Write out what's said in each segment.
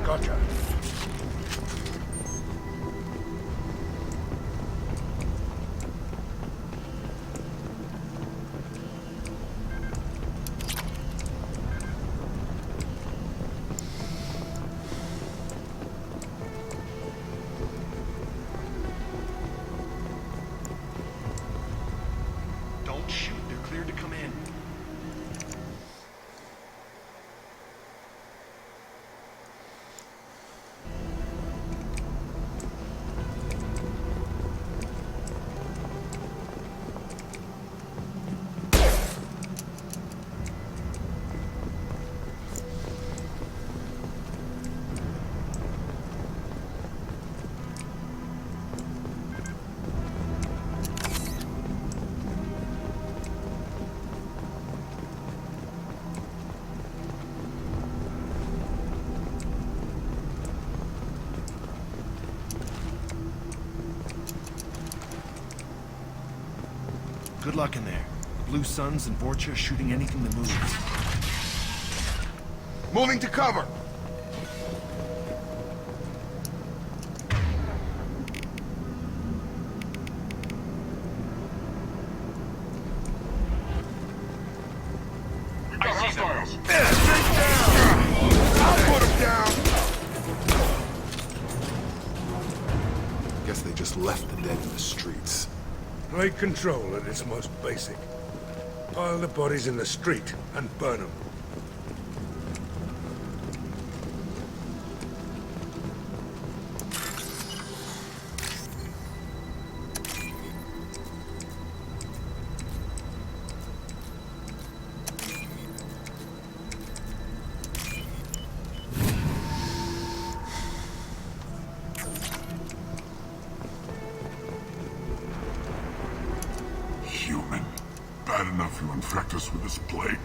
Gotcha. Don't shoot. They're cleared to come in. Good luck in there. The Blue Suns and Vorcha shooting anything that moves. Moving to cover. I see them. Straight down. I'll put him down. Guess they just left the dead in the streets. Plague control at its most basic. Pile the bodies in the street and burn them. Human. Bad enough you infect us with this plague.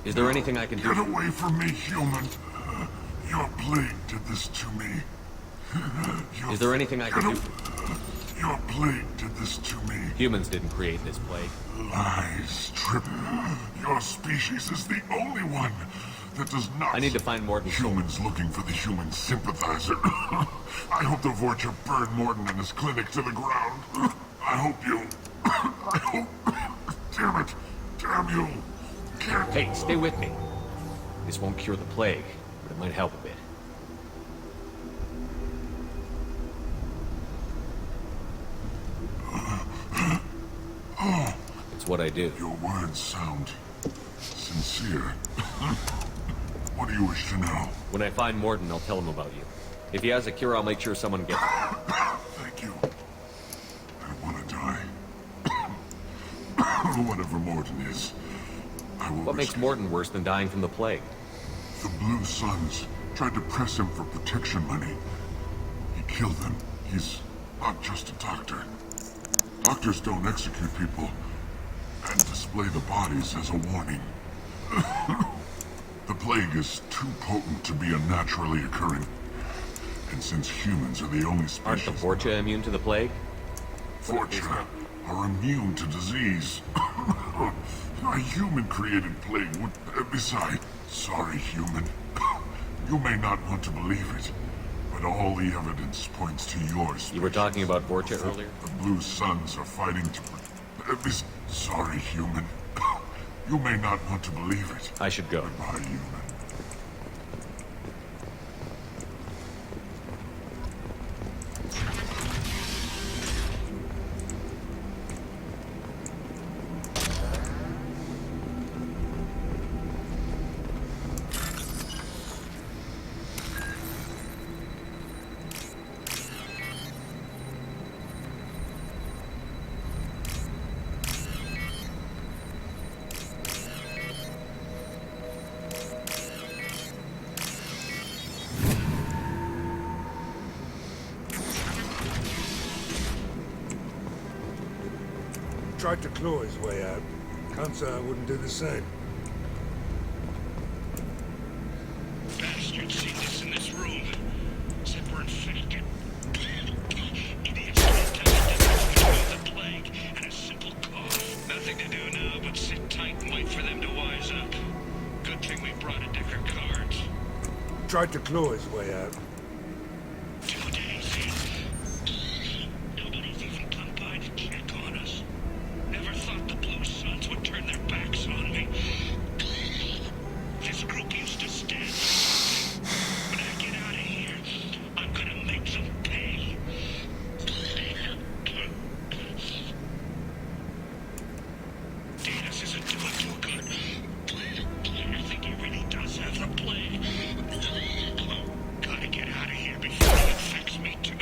Is there anything I can do? Get away from me, human. Your plague did this to me. Is there anything I can do? Your plague did this to me. Humans didn't create this plague. Lies, Trip. Your species is the only one that does not. I need to find Morton. Humans looking for the human sympathizer. I hope the Vorcha burned Morton and his clinic to the ground. I hope you... I hope... Damn it. Damn you. Can't... Hey, stay with me. This won't cure the plague, but it might help a bit. It's what I do. Your words sound... sincere. What do you wish to know? When I find Morton, I'll tell him about you. If he has a cure, I'll make sure someone gets it. Thank you. I don't want to die. Whatever Morton is, I will What makes risk it. Morton worse than dying from the plague? The Blue Suns tried to press him for protection money. He killed them. He's not just a doctor. Doctors don't execute people and display the bodies as a warning. The plague is too potent to be a naturally occurring. And since humans are the only species... Aren't the Vorcha immune to the plague? Vorcha are immune to disease. A human-created plague would... besides, sorry, human. You may not want to believe it, but all the evidence points to your species. You were talking about Vorcha earlier? The Blue Suns are fighting to... sorry, human. You may not want to believe it. I should go. Goodbye, human. Tried to claw his way out. Can't say I wouldn't do the same. Bastards seen this in this room. Said we're infected. Idiots can't tell the difference between the plague and a simple cough. Nothing to do now but sit tight and wait for them to wise up. Good thing we brought a deck of cards. tried to claw his way out. 2 days in. Nobody's even come by to check on us. Never thought the Blue Suns would turn their backs on me. This group used to stand for something. When I get out of here, I'm gonna make them pay. Danis isn't doing too good. I think he really does have the plague. Gotta get out of here before he infects me too.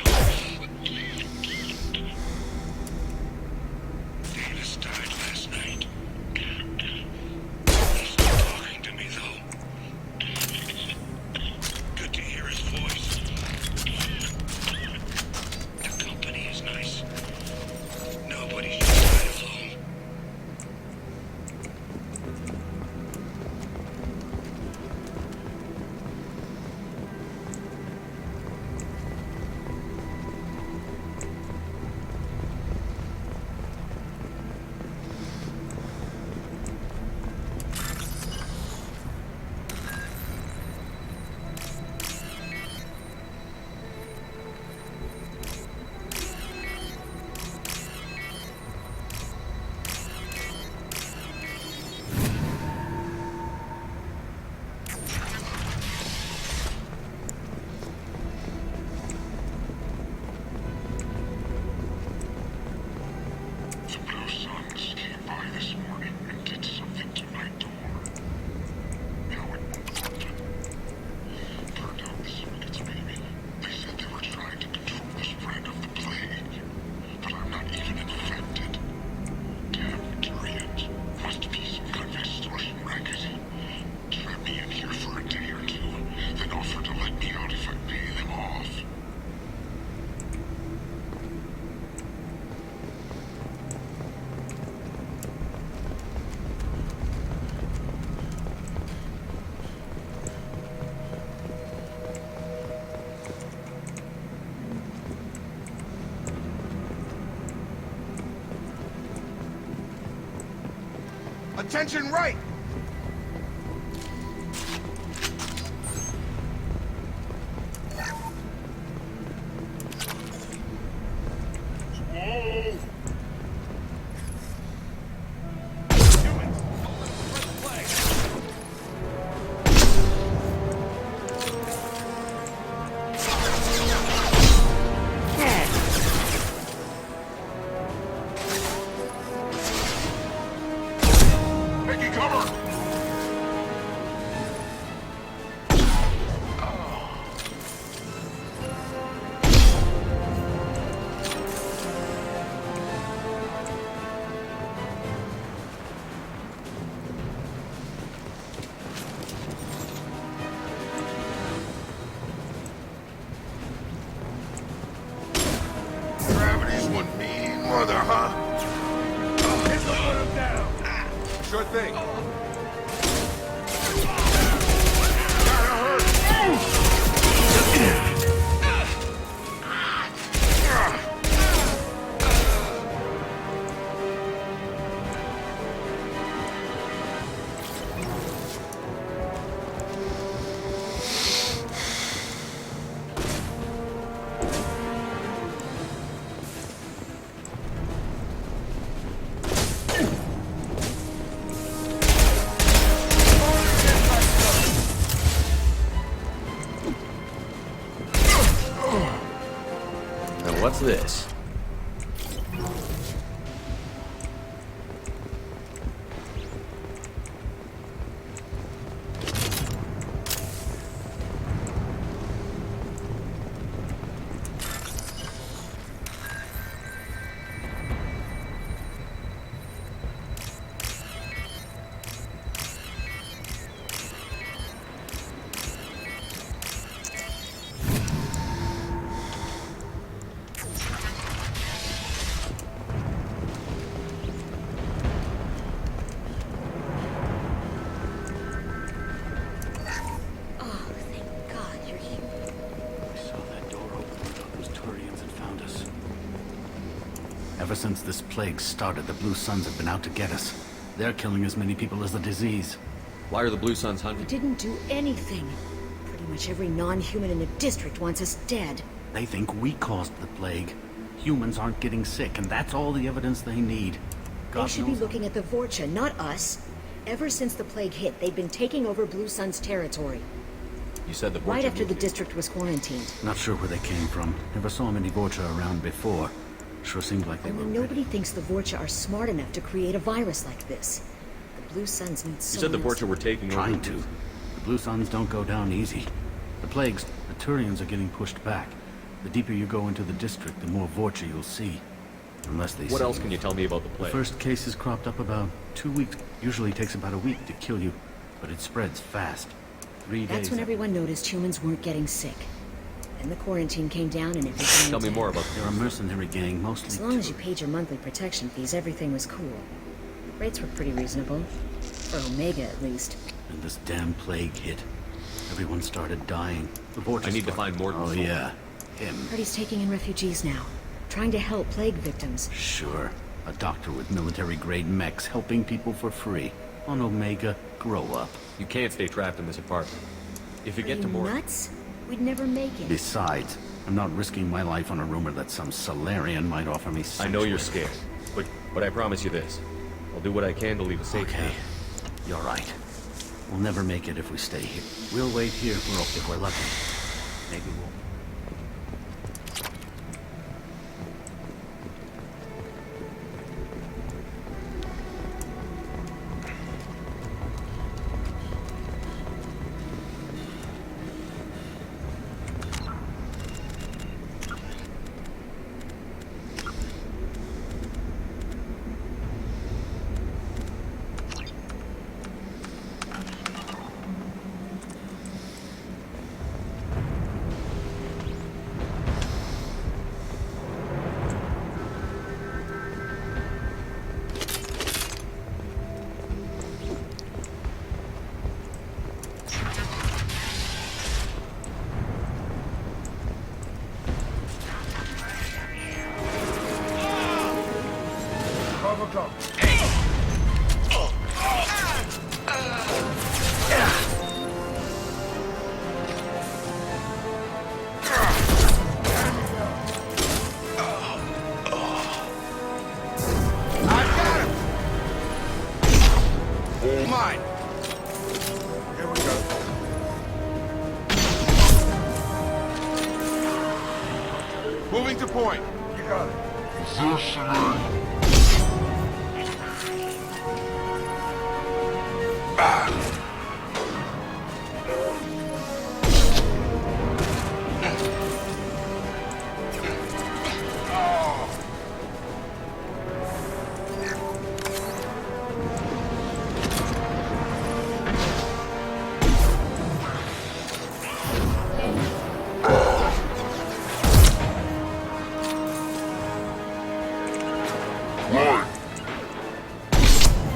Danis died last night. He's still talking to me though. Good to hear his voice. The company is nice. Nobody should die alone. The Blue Suns came by this morning and did something to my door. How it won't open. Turned out the surrogates baby. They said they were trying to control the spread of the plague. But I'm not even infected. Damn Tyrians. Must be some kind of extortion racket. Trap me in here for a day or two, then offer to let me out if I pay them off. Attention right! Taking cover! Gravity's one mean mother, huh? Put him down. Sure thing. Now what's this? Ever since this plague started, the Blue Suns have been out to get us. They're killing as many people as the disease. Why are the Blue Suns hunting? We didn't do anything. Pretty much every non-human in the district wants us dead. They think we caused the plague. Humans aren't getting sick, and that's all the evidence they need. They should be looking at the Vorcha, not us. Ever since the plague hit, they've been taking over Blue Sun's territory. You said the Right Vorcha after the moved here. district was quarantined. Not sure where they came from. Never saw many Vorcha around before. Sure seemed like they were Only nobody ready. thinks the Vorcha are smart enough to create a virus like this. The Blue Suns need You someone said the else Vorcha were taking over. Trying to. The Blue Suns don't go down easy. The plagues, the Turians are getting pushed back. The deeper you go into the district, the more Vorcha you'll see. Unless they What see else you. can you tell me about the The plague? first cases cropped up about 2 weeks. Usually takes about a week to kill you, but it spreads fast. 3 days. That's when everyone noticed humans weren't getting sick. Then the quarantine came down and everything Tell went me down. more about They're a mercenary gang, mostly As long as you Turians. paid your monthly protection fees, everything was cool. Rates were pretty reasonable. For Omega, at least. And this damn plague hit. Everyone started dying. The Vorcha I need to started- find Morton. Oh, yeah. Him. Heard he's taking in refugees now. Trying to help plague victims. Sure. A doctor with military-grade mechs helping people for free. On Omega, grow up. You can't stay trapped in this apartment. If you Are get to you Morton... nuts? We'd never make it. Besides, I'm not risking my life on a rumor that some Solarian might offer me I know you're sanctuary. scared, but I promise you this. I'll do what I can to leave a safe Okay. path. You're right. We'll never make it if we stay here. We'll wait here if we're lucky. Maybe we'll... Overclock. Mine! Here we go. Moving to point. You got it.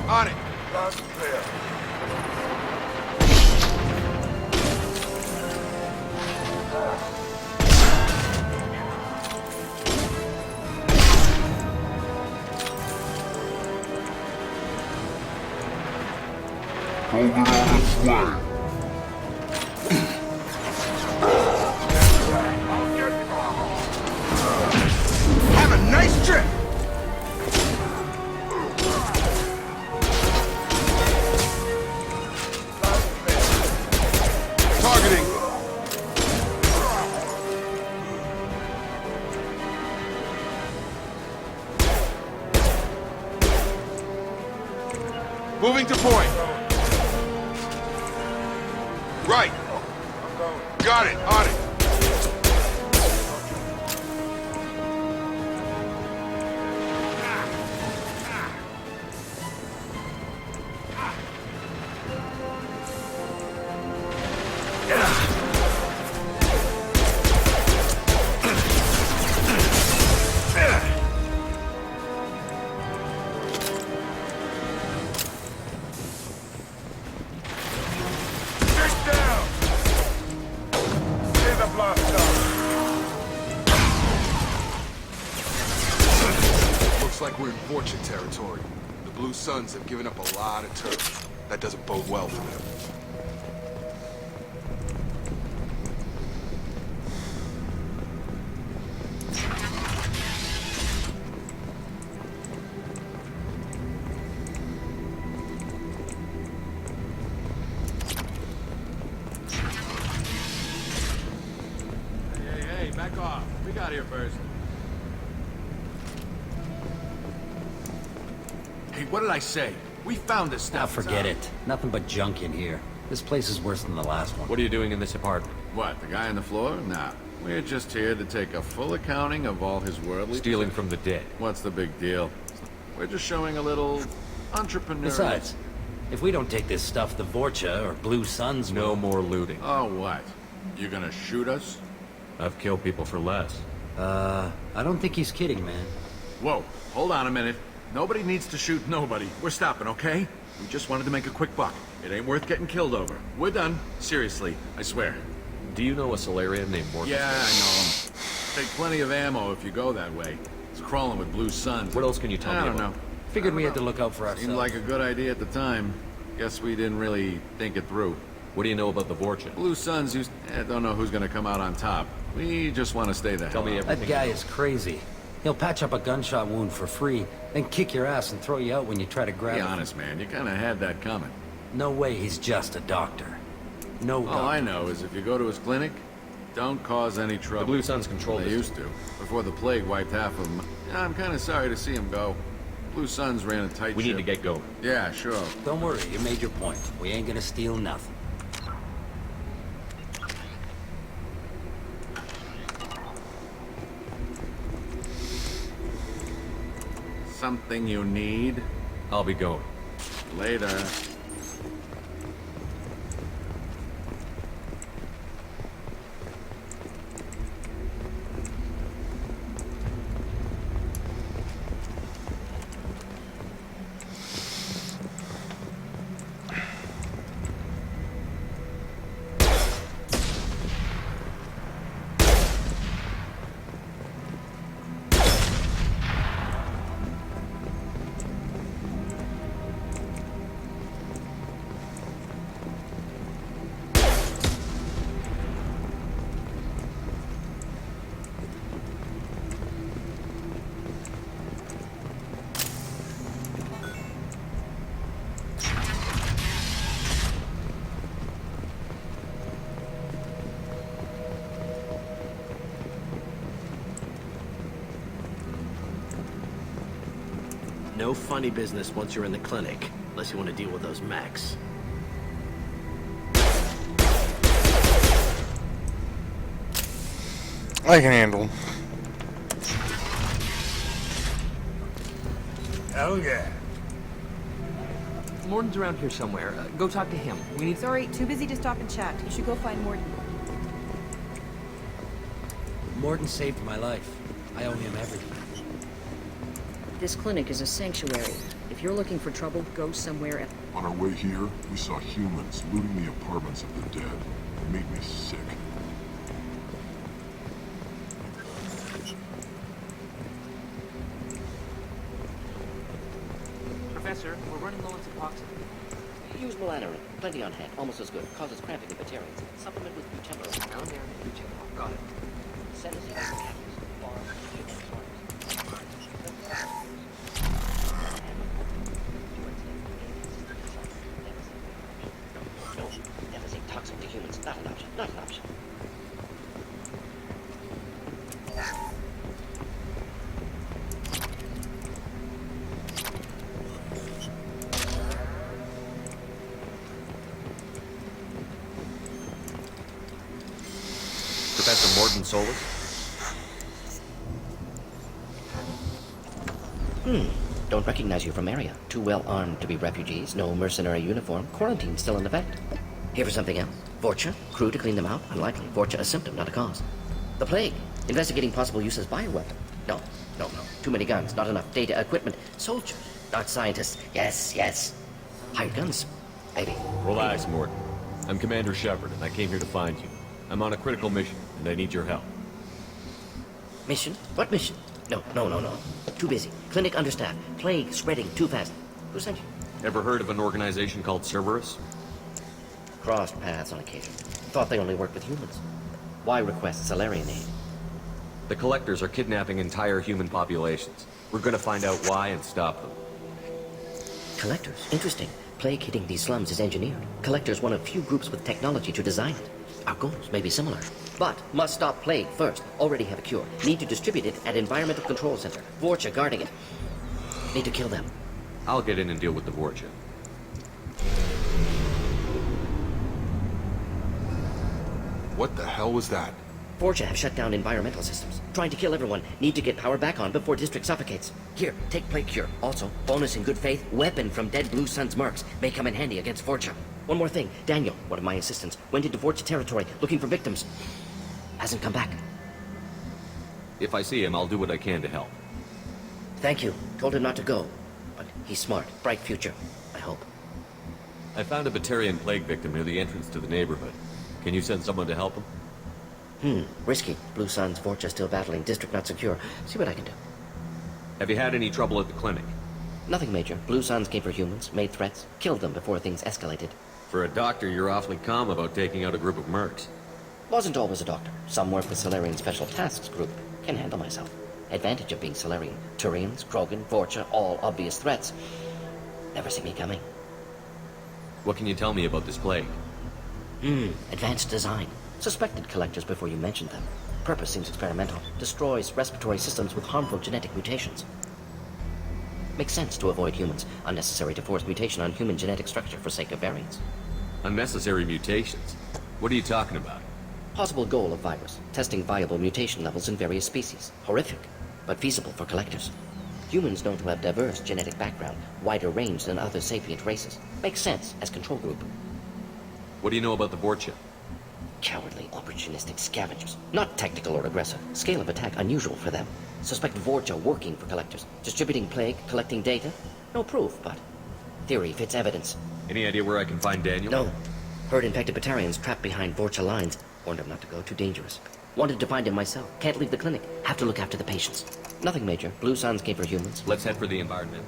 On it. Loud and clear. Have a nice trip! Targeting. Moving to point. Right. Got it. On it. Get down! Hear the blast off. Looks like we're in Vorcha territory. The Blue Suns have given up a lot of turf. That doesn't bode well for them. back off. We got here first. Hey, what did I say? We found this Now stuff. forget it. Nothing but junk in here. This place is worse than the last one. What are you doing in this apartment? What, the guy on the floor? Nah. We're just here to take a full accounting of all his worldly... Stealing from the dead. What's the big deal? We're just showing a little entrepreneurial... Besides, if we don't take this stuff, the Vorcha or Blue Suns No will... more looting. Oh, what? You gonna shoot us? I've killed people for less. I don't think he's kidding, man. Whoa, hold on a minute. Nobody needs to shoot nobody. We're stopping, okay? We just wanted to make a quick buck. It ain't worth getting killed over. We're done. Seriously, I swear. Do you know a Solarian named Morgan? Yeah, I know him. Take plenty of ammo if you go that way. It's crawling with Blue Suns. What else can you tell me I don't about? know. Figured we had to look out for ourselves. Seemed like a good idea at the time. Guess we didn't really think it through. What do you know about the Vorcha? Blue Suns used... don't know who's gonna come out on top. We just want to stay the hell Tell me out. everything. That guy is crazy. He'll patch up a gunshot wound for free, then kick your ass and throw you out when you try to grab Be him. honest, man. You kind of had that coming. No way he's just a doctor. No doctor. All I know is if you go to his clinic, don't cause any trouble. The Blue Suns control They this. used to. Before the plague wiped half of them. Yeah, I'm kind of sorry to see him go. Blue Suns ran a tight We need ship. to get going. Yeah, sure. Don't worry, you made your point. We ain't gonna steal nothing. Something you need? I'll be going. Later. No funny business once you're in the clinic, unless you want to deal with those mechs. I can handle him. Hell yeah. Morton's around here somewhere. Go talk to him. We need... Sorry, too busy to stop and chat. You should go find Morton. Morton saved my life. I owe him everything. This clinic is a sanctuary. If you're looking for trouble, go somewhere else. On our way here, we saw humans looting the apartments of the dead. It made me sick. Professor, we're running low on Suboxone. Use melanorin. Plenty on hand. Almost as good. Causes cramping in bacteria. Supplement with butyl. Down there, got it. Send us capsules. No, devastating toxic to humans. Not an option. Not an option. Professor Morton Solus? Don't recognize you from area. Too well armed to be refugees. No mercenary uniform. Quarantine still in effect. Here for something else. Vorcha? Crew to clean them out? Unlikely. Vorcha a symptom, not a cause. The plague. Investigating possible use as bioweapon. No. Too many guns. Not enough data, equipment. Soldiers. Not scientists. Yes. Hired guns. Maybe. Relax, Morton. I'm Commander Shepard, and I came here to find you. I'm on a critical mission, and I need your help. Mission? What mission? No. Too busy. Clinic understaffed. Plague spreading too fast. Who sent you? Ever heard of an organization called Cerberus? Crossed paths on occasion. Thought they only worked with humans. Why request Solarian aid? The Collectors are kidnapping entire human populations. We're gonna find out why and stop them. Collectors? Interesting. Plague hitting these slums is engineered. Collectors one of few groups with technology to design it. Our goals may be similar, but must stop plague first. Already have a cure. Need to distribute it at Environmental Control Center. Vorcha guarding it. Need to kill them. I'll get in and deal with the Vorcha. What the hell was that? Vorcha have shut down environmental systems. Trying to kill everyone. Need to get power back on before District suffocates. Here, take plague cure. Also, bonus in good faith, weapon from dead Blue Sun's mercs. May come in handy against Vorcha. One more thing. Daniel, one of my assistants, went into Vorcha territory looking for victims. Hasn't come back. If I see him, I'll do what I can to help. Thank you. Told him not to go. But he's smart. Bright future. I hope. I found a Batarian plague victim near the entrance to the neighborhood. Can you send someone to help him? Risky. Blue Sun's Vorcha still battling. District not secure. See what I can do. Have you had any trouble at the clinic? Nothing major. Blue Suns came for humans, made threats, killed them before things escalated. For a doctor, you're awfully calm about taking out a group of mercs. Wasn't always a doctor. Some work with Solarian Special Tasks Group. Can handle myself. Advantage of being Solarian. Turians, Krogan, Vorcha, all obvious threats. Never see me coming. What can you tell me about this plague? Advanced design. Suspected collectors before you mentioned them. Purpose seems experimental. Destroys respiratory systems with harmful genetic mutations. Makes sense to avoid humans. Unnecessary to force mutation on human genetic structure for sake of variants. Unnecessary mutations? What are you talking about? Possible goal of virus. Testing viable mutation levels in various species. Horrific, but feasible for collectors. Humans known to have diverse genetic background, wider range than other sapient races. Makes sense as control group. What do you know about the Vorcha? Cowardly, opportunistic scavengers. Not tactical or aggressive. Scale of attack unusual for them. Suspect Vorcha working for collectors. Distributing plague, collecting data. No proof, but theory fits evidence. Any idea where I can find Daniel? No. Heard infected Batarians trapped behind Vorcha lines. Warned him not to go, too dangerous. Wanted to find him myself. Can't leave the clinic. Have to look after the patients. Nothing major. Blue Suns came for humans. Let's head for the environment.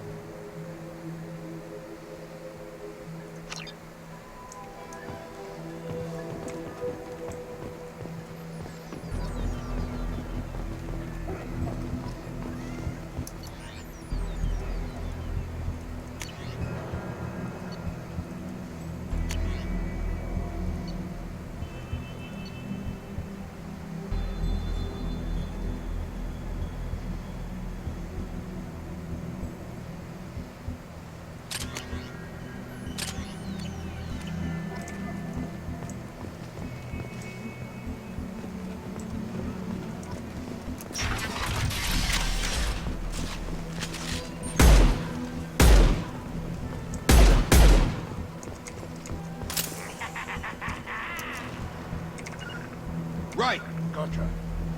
Right. Gotcha.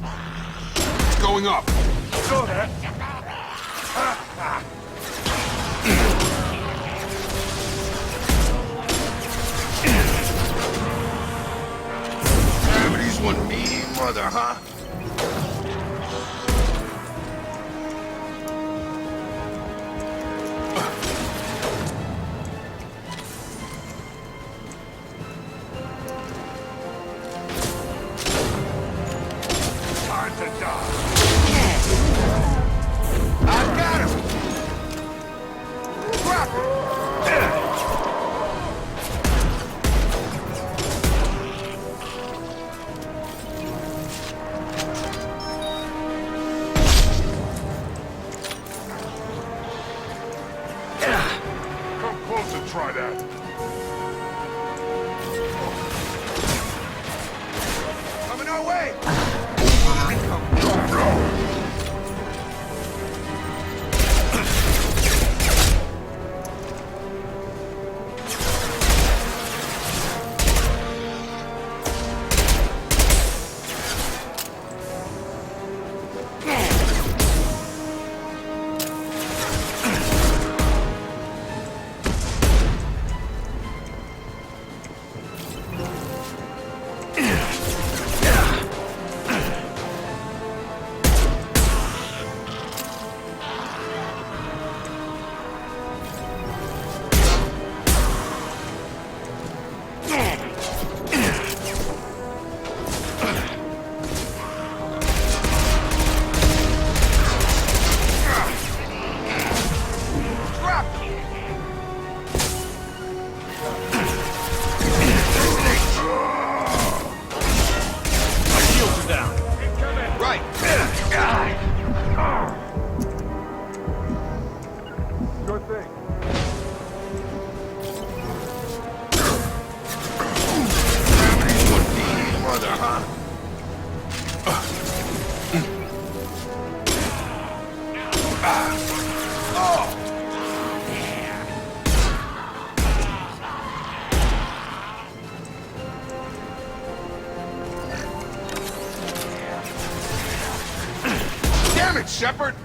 It's going up. Saw that. Gravity's one mean mother, huh? Try that. Coming our way! Sure thing. Mother, huh? Damn it, Shepard!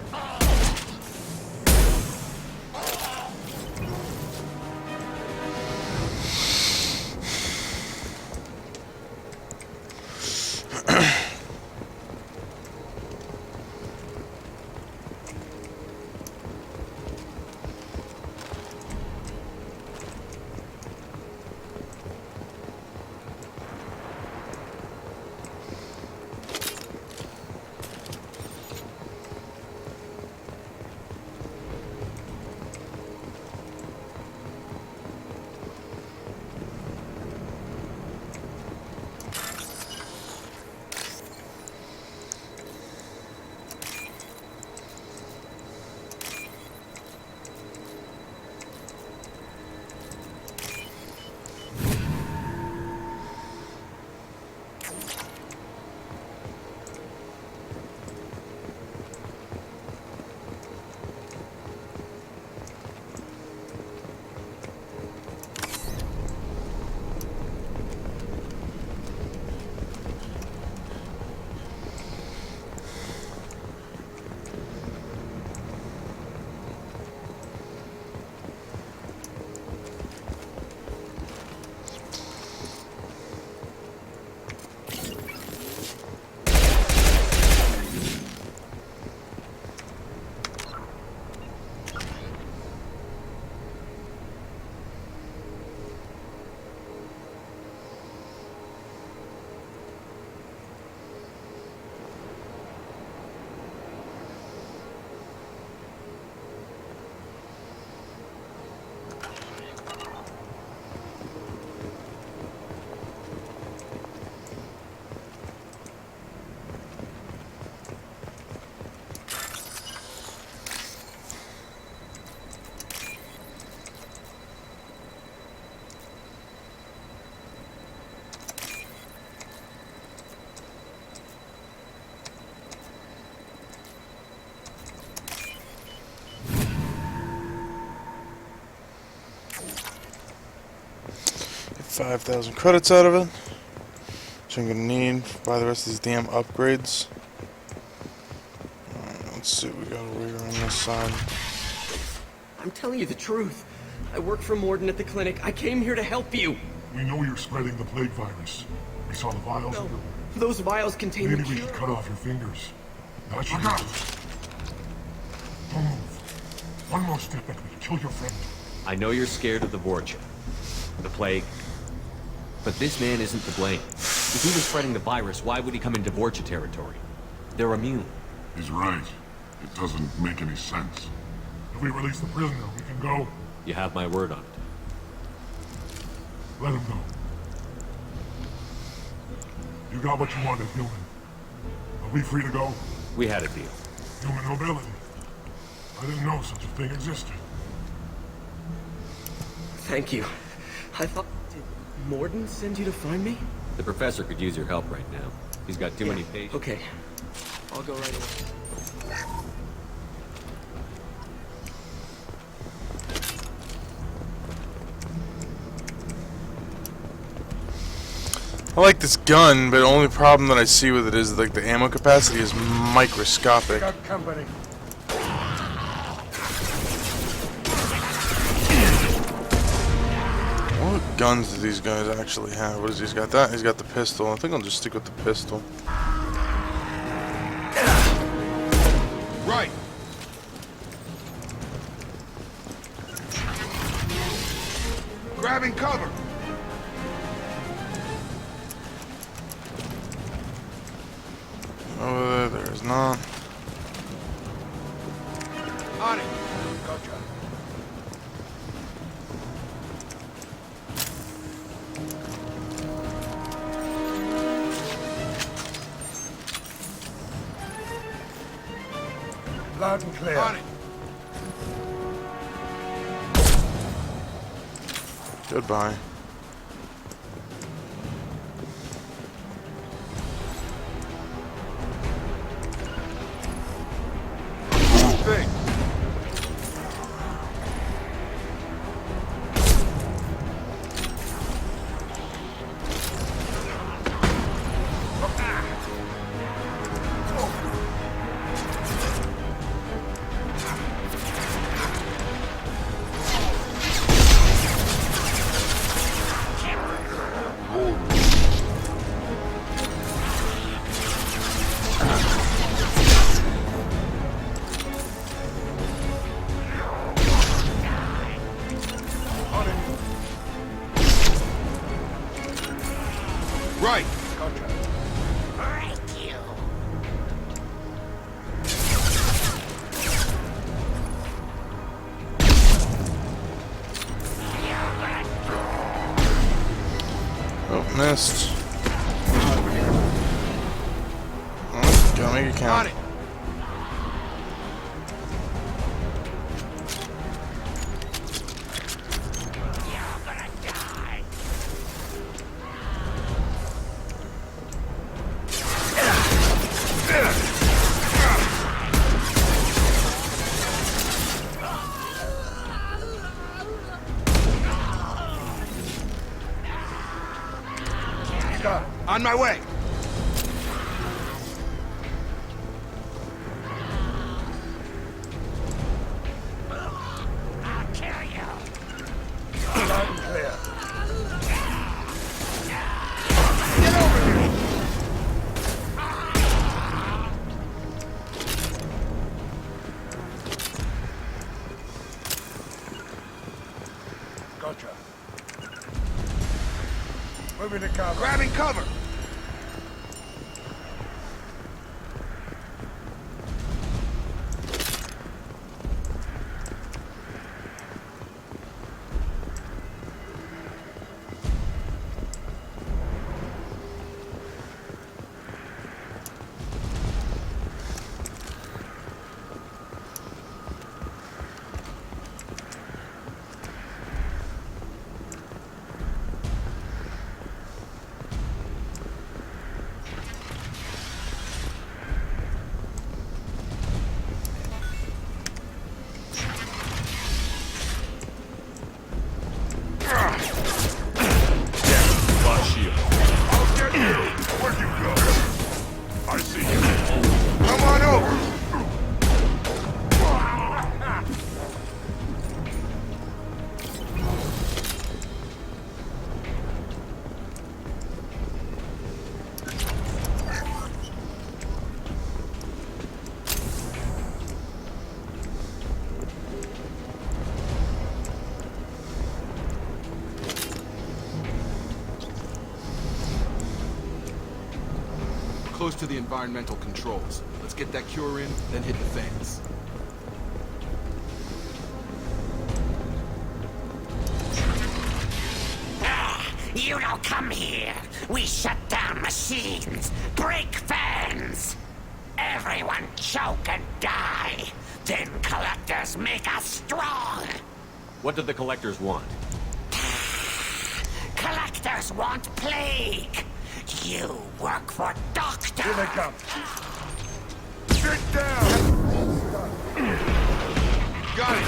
Get 5,000 credits out of it, which I'm gonna need to buy the rest of these damn upgrades. Alright, let's see what we got over here on this side. I'm telling you the truth. I work for Morden at the clinic. I came here to help you. We know you're spreading the plague virus. We saw the vials. No, those vials contain Maybe the we cure. should cut off your fingers. Not your nose. Don't move. One more step and we kill your friend. I know you're scared of the Vorcha, the plague, but this man isn't to blame. If he was spreading the virus, why would he come into Vorcha territory? They're immune. He's right. It doesn't make any sense. If we release the prisoner, we can go. You have my word on it. Let him go. You got what you wanted, human. Are we free to go? We had a deal. Human nobility. I didn't know such a thing existed. Thank you. I thought... Did Morden send you to find me? The professor could use your help right now. He's got too many patients. Okay. I'll go right away. I like this gun, but the only problem that I see with it is like the ammo capacity is microscopic. Got company. What guns do these guys actually have? What does he's got? That he's got the pistol. I think I'll just stick with the pistol. Right. Grabbing cover. Over there, there's not. On it. Gotcha. Loud and clear. On it. Goodbye. Thing. Right. Oh, missed. Oh, gotta make it count. On it. On my way. I'll kill you. Loud and clear. Get over here. Gotcha. Moving to cover. Grabbing cover. Where'd you go? I see you. Come on over. Close to the environmental controls. Let's get that cure in, then hit the fans. You don't come here. We shut down machines, break fans. Everyone choke and die. Then collectors make us strong. What do the collectors want? Collectors want plague. You work for Doctor. Here they come. Sit down! Got it!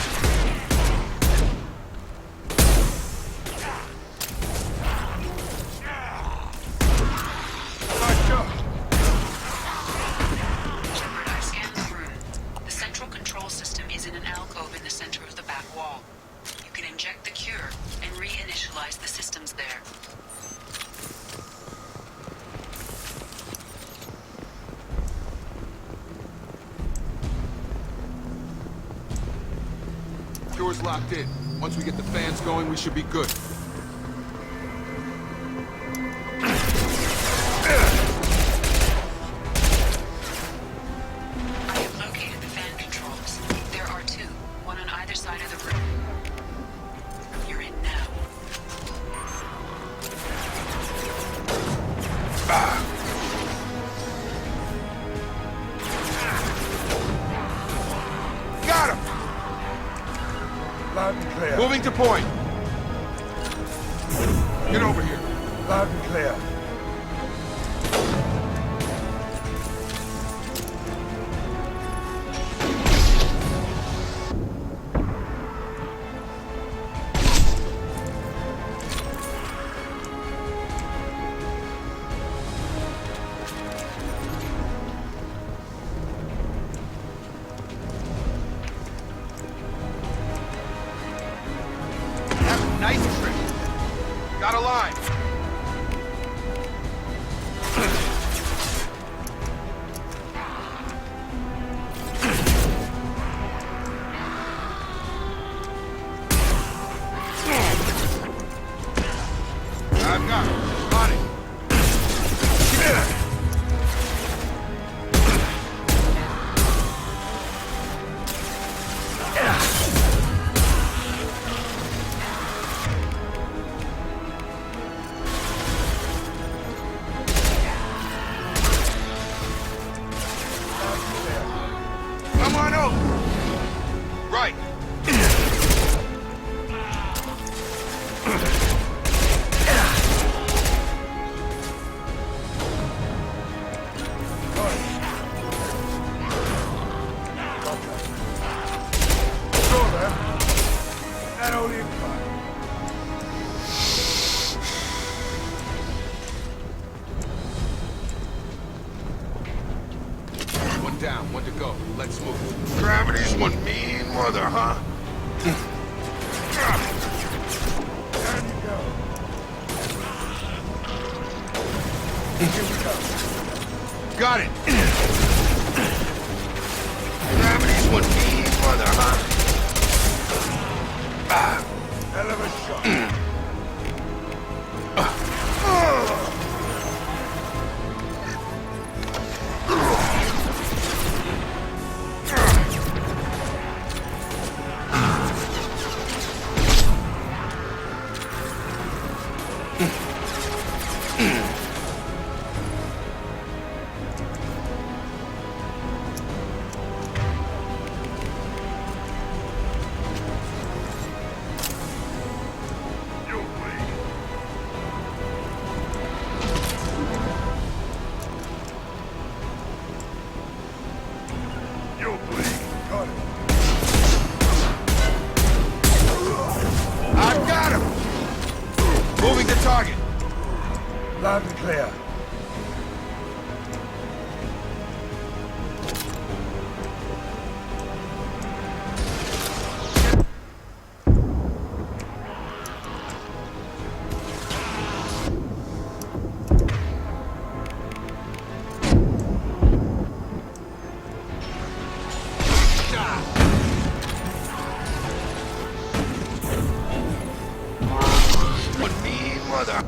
I scanned the room. The central control system is in an alcove in the center of the back wall. You can inject the cure and reinitialize the systems there. Cure's locked in. Once we get the fans going, we should be good. I have located the fan controls. There are two, one on either side of the room. You're in now. and clear. Moving to point. Get over here. Loud and clear. Nice trick. Got a line. I've got it. On it. Come on over. Right. That only implies. One down, one to go. Let's move. Gravity's one mean mother, huh? Down you go. Here we go. Got it. Gravity's one mean mother, huh? Hell of a shot. I've got him. Moving to target. Loud and clear. One mean mother.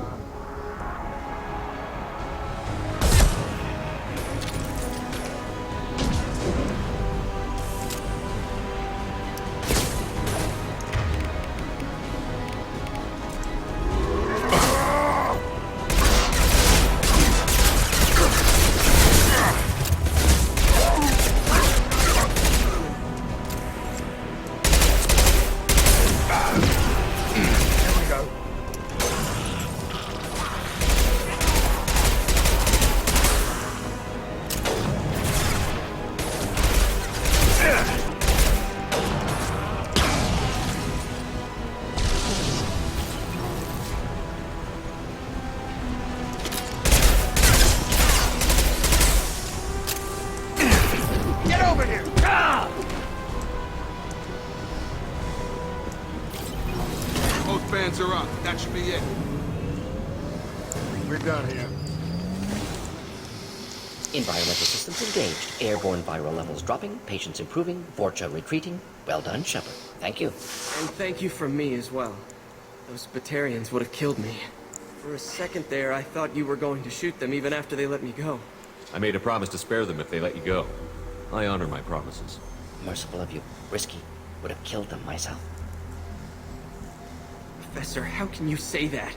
Here we go. Get over here. Both bands are up. That should be it. We're done here. Environmental systems engaged. Airborne viral levels dropping. Patients improving. Vorcha retreating. Well done, Shepard. Thank you. And thank you from me as well. Those Batarians would have killed me. For a second there, I thought you were going to shoot them even after they let me go. I made a promise to spare them if they let you go. I honor my promises. Merciful of you. Risky. Would have killed them myself. Professor, how can you say that?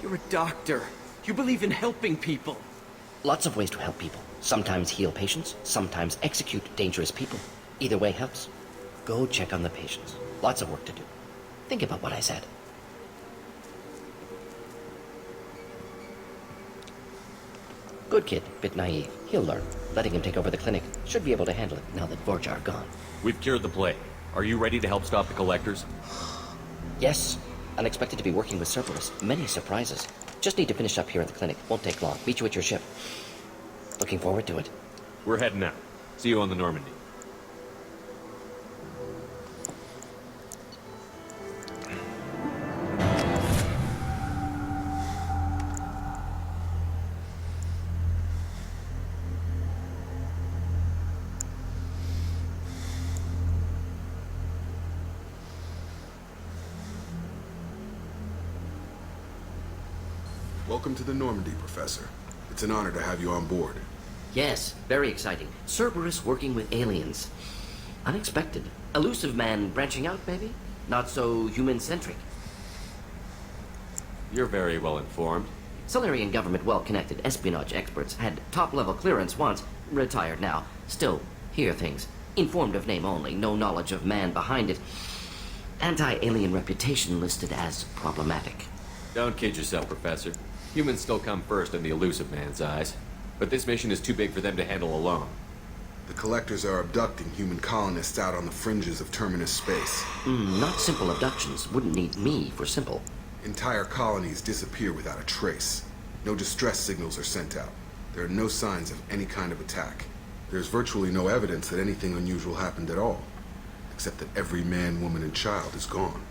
You're a doctor. You believe in helping people. Lots of ways to help people. Sometimes heal patients, sometimes execute dangerous people. Either way helps. Go check on the patients. Lots of work to do. Think about what I said. Good kid, bit naive. He'll learn. Letting him take over the clinic. Should be able to handle it now that Vorcha are gone. We've cured the plague. Are you ready to help stop the collectors? Yes. Unexpected to be working with Cerberus. Many surprises. Just need to finish up here at the clinic. Won't take long. Meet you at your ship. Looking forward to it. We're heading out. See you on the Normandy. Welcome to the Normandy, Professor. It's an honor to have you on board. Yes, very exciting. Cerberus working with aliens. Unexpected. Elusive man branching out, maybe? Not so human-centric. You're very well informed. Solarian government well-connected espionage experts had top-level clearance once, retired now. Still, hear things. Informed of name only, no knowledge of man behind it. Anti-alien reputation listed as problematic. Don't kid yourself, Professor. Humans still come first in the elusive man's eyes. But this mission is too big for them to handle alone. The collectors are abducting human colonists out on the fringes of terminus space. Not simple abductions. Wouldn't need me for simple. Entire colonies disappear without a trace. No distress signals are sent out. There are no signs of any kind of attack. There's virtually no evidence that anything unusual happened at all. Except that every man, woman, and child is gone.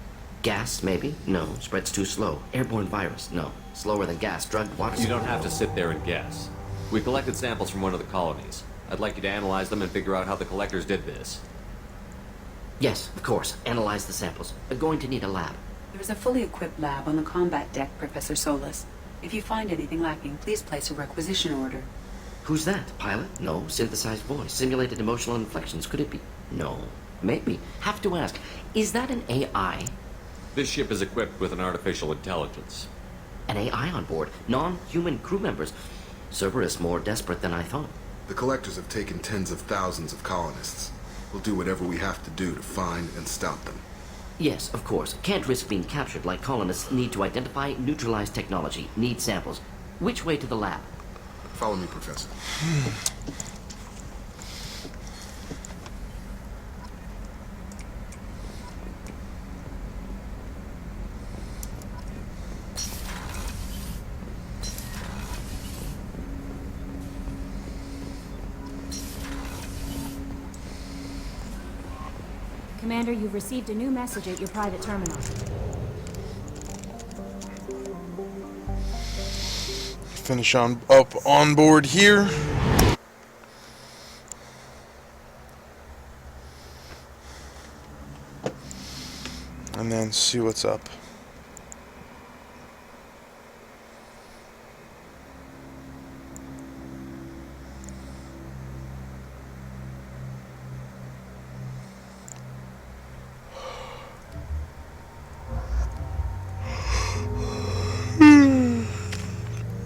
Gas, maybe? No. Spreads too slow. Airborne virus? No. Slower than gas. Drug, water... You don't have to sit there and guess. We collected samples from one of the colonies. I'd like you to analyze them and figure out how the collectors did this. Yes, of course. Analyze the samples. We're going to need a lab. There's a fully equipped lab on the combat deck, Professor Solis. If you find anything lacking, please place a requisition order. Who's that? Pilot? No. Synthesized voice. Simulated emotional inflections. Could it be? No. Maybe. Have to ask. Is that an AI? This ship is equipped with an artificial intelligence. An AI on board? Non-human crew members? Cerberus more desperate than I thought. The collectors have taken tens of thousands of colonists. We'll do whatever we have to do to find and stop them. Yes, of course. Can't risk being captured like colonists need to identify, neutralize technology, need samples. Which way to the lab? Follow me, Professor. Commander, you've received a new message at your private terminal. Finish up on board here. And then see what's up.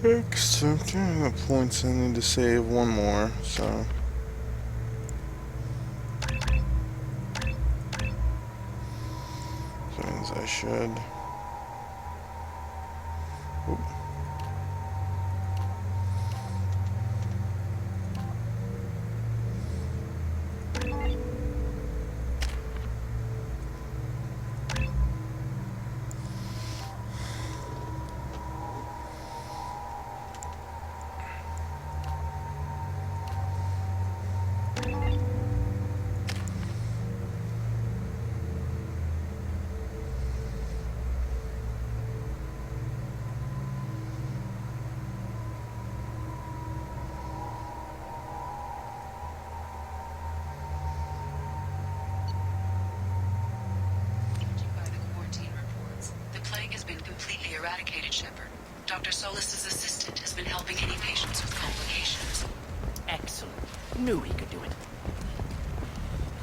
Accepting the points, I need to save one more, so. That means I should. Oop. Eradicated, Shepard. Dr. Solis's assistant has been helping any patients with complications. Excellent. Knew he could do it.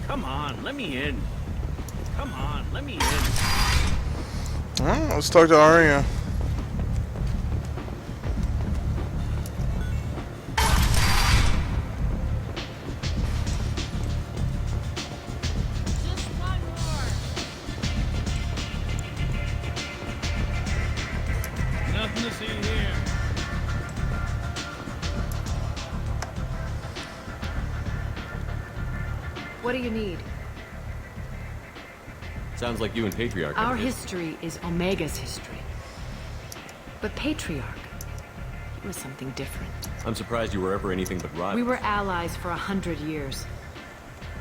Come on, let me in. Come on, let me in. Alright, let's talk to Arya. What do you need? Sounds like you and Patriarch have Our a history is Omega's history. But Patriarch, he was something different. I'm surprised you were ever anything but rivals. We were allies for 100 years.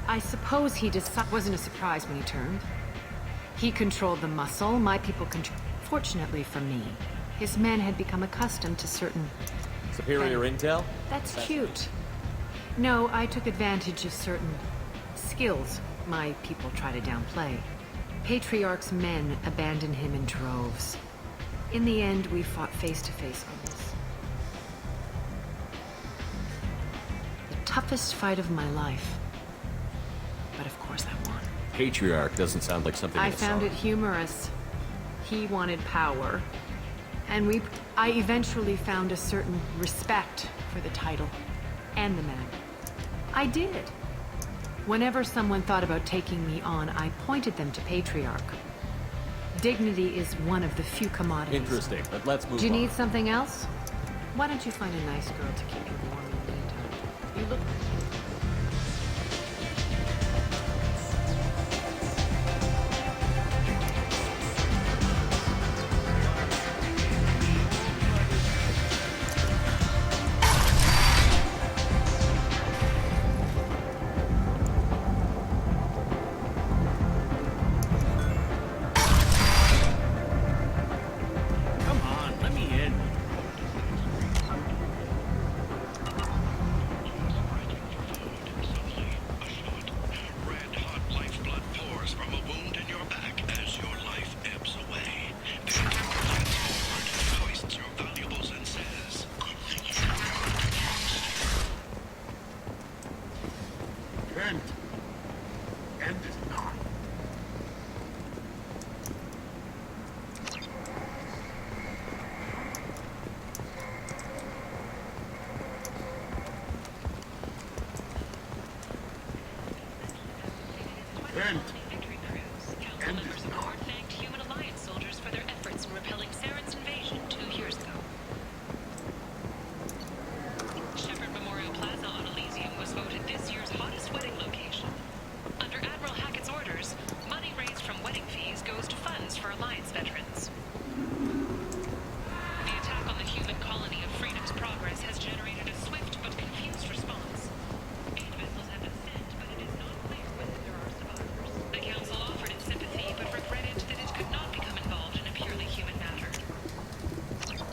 I suppose he wasn't a surprise when he turned. He controlled the muscle, my people controlled... Fortunately for me, his men had become accustomed to certain... Superior intel? That's cute. No, I took advantage of certain skills my people try to downplay. Patriarch's men abandoned him in droves. In the end, we fought face to face on this. The toughest fight of my life. But of course I won. Patriarch doesn't sound like something I found it humorous. He wanted power. And I eventually found a certain respect for the title and the man. I did. Whenever someone thought about taking me on, I pointed them to Patriarch. Dignity is one of the few commodities. Interesting, but let's move on. Do you need something else? Why don't you find a nice girl to keep you warm in the meantime? You look...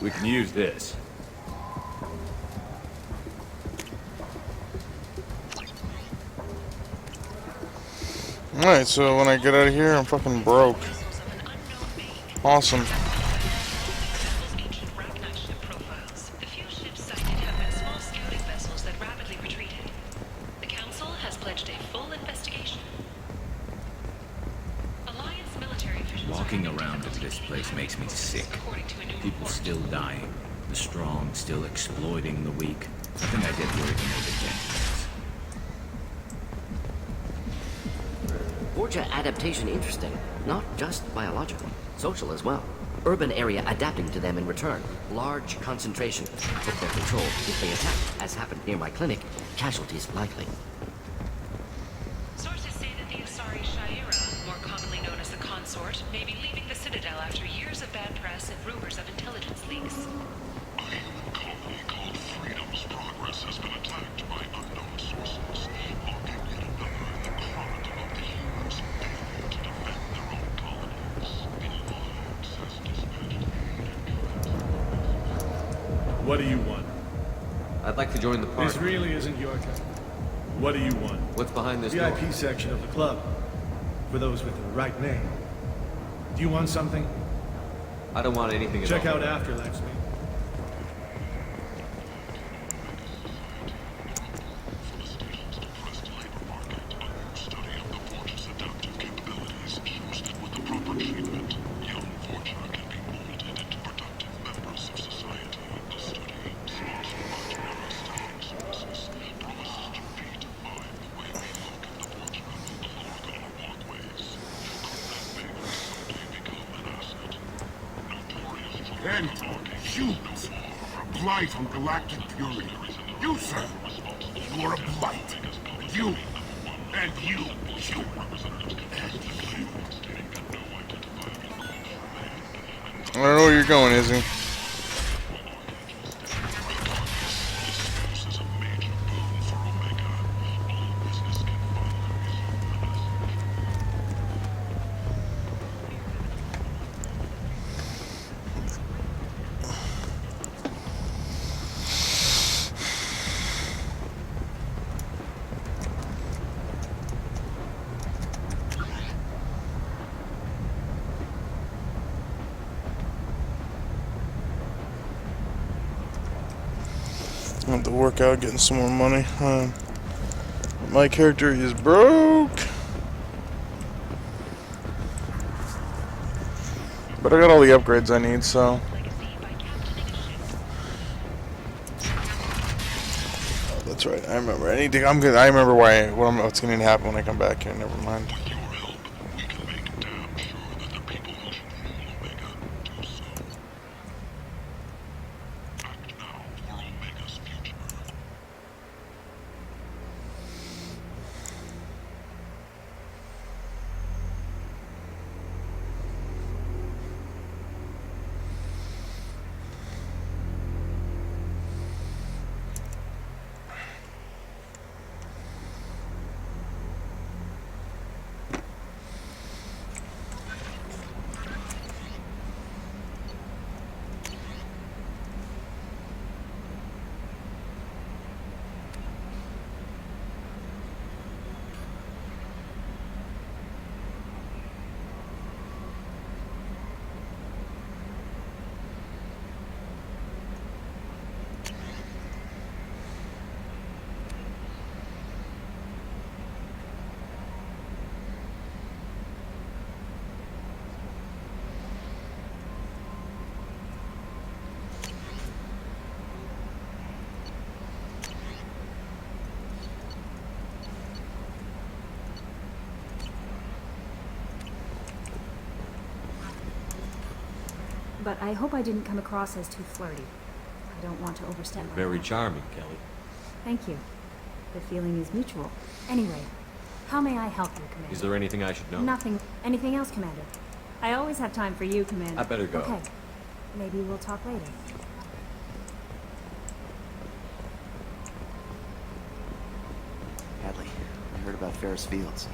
We can use this. Alright, so when I get out of here, I'm fucking broke. Awesome. Walking around in this place makes me sick. People still dying. The strong still exploiting the weak. I think I get worried when they begin. Vorcha adaptation interesting. Not just biological. Social as well. Urban area adapting to them in return. Large concentration. If they're controlled, if they attack, as happened near my clinic, casualties likely. Sources say that the Asari Shaira, more commonly known as the Consort, may be leaving the Citadel after years of bad press and rumors of intelligence leaks. A human colony called Freedom's Progress has been attacked by unknown sources, marking yet another in the chronicle of the humans failing to defend their own colonies. The Alliance has dispatched... What do you want? I'd like to join the party. This really isn't your time. What do you want? What's behind this VIP door? section of the club. For those with the right name. Do you want something? I don't want anything at all. Check out Afterlife's me. And humans, a blight on galactic fury. You, sir, you are a blight. You And you, human representatives, confess to the claim stating that no identifiable cause remained. I don't know where you're going, Izzy. This is a major boon for Omega. All business can follow. I have to work out getting some more money. My character is broke. But I got all the upgrades I need, so. Oh, that's right. I remember. I'm good. I remember what's going to happen when I come back here. Never mind. But I hope I didn't come across as too flirty. I don't want to overstep my Very bounds. charming, Kelly. Thank you. The feeling is mutual. Anyway, how may I help you, Commander? Is there anything I should know? Nothing. Anything else, Commander? I always have time for you, Commander. I better go. Okay. Maybe we'll talk later. Hadley, I heard about Ferris Fields.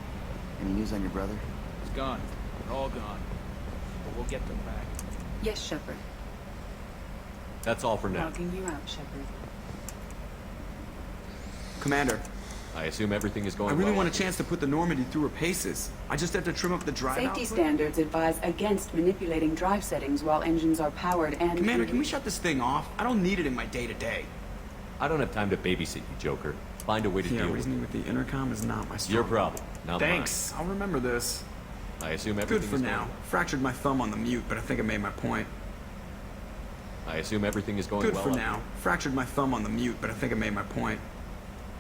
Any news on your brother? He's gone. They're all gone. But we'll get them back. Yes, Shepard. That's all for now. Logging you out, Shepard. Commander, I assume everything is going I really well. want a chance to put the Normandy through her paces. I just have to trim up the drive Safety output. standards advise against manipulating drive settings while engines are powered and... Commander, can we shut this thing off? I don't need it in my day-to-day. I don't have time to babysit you, Joker. Find a way to deal with it. reasoning with the intercom is not my strong. Your problem, not Thanks. I'll remember this. mine. I assume everything Good for is now. going Fractured my thumb on the mute, but I think I made my point. I assume everything is going Good well. for now. Fractured my thumb on the mute, but I think I made my point.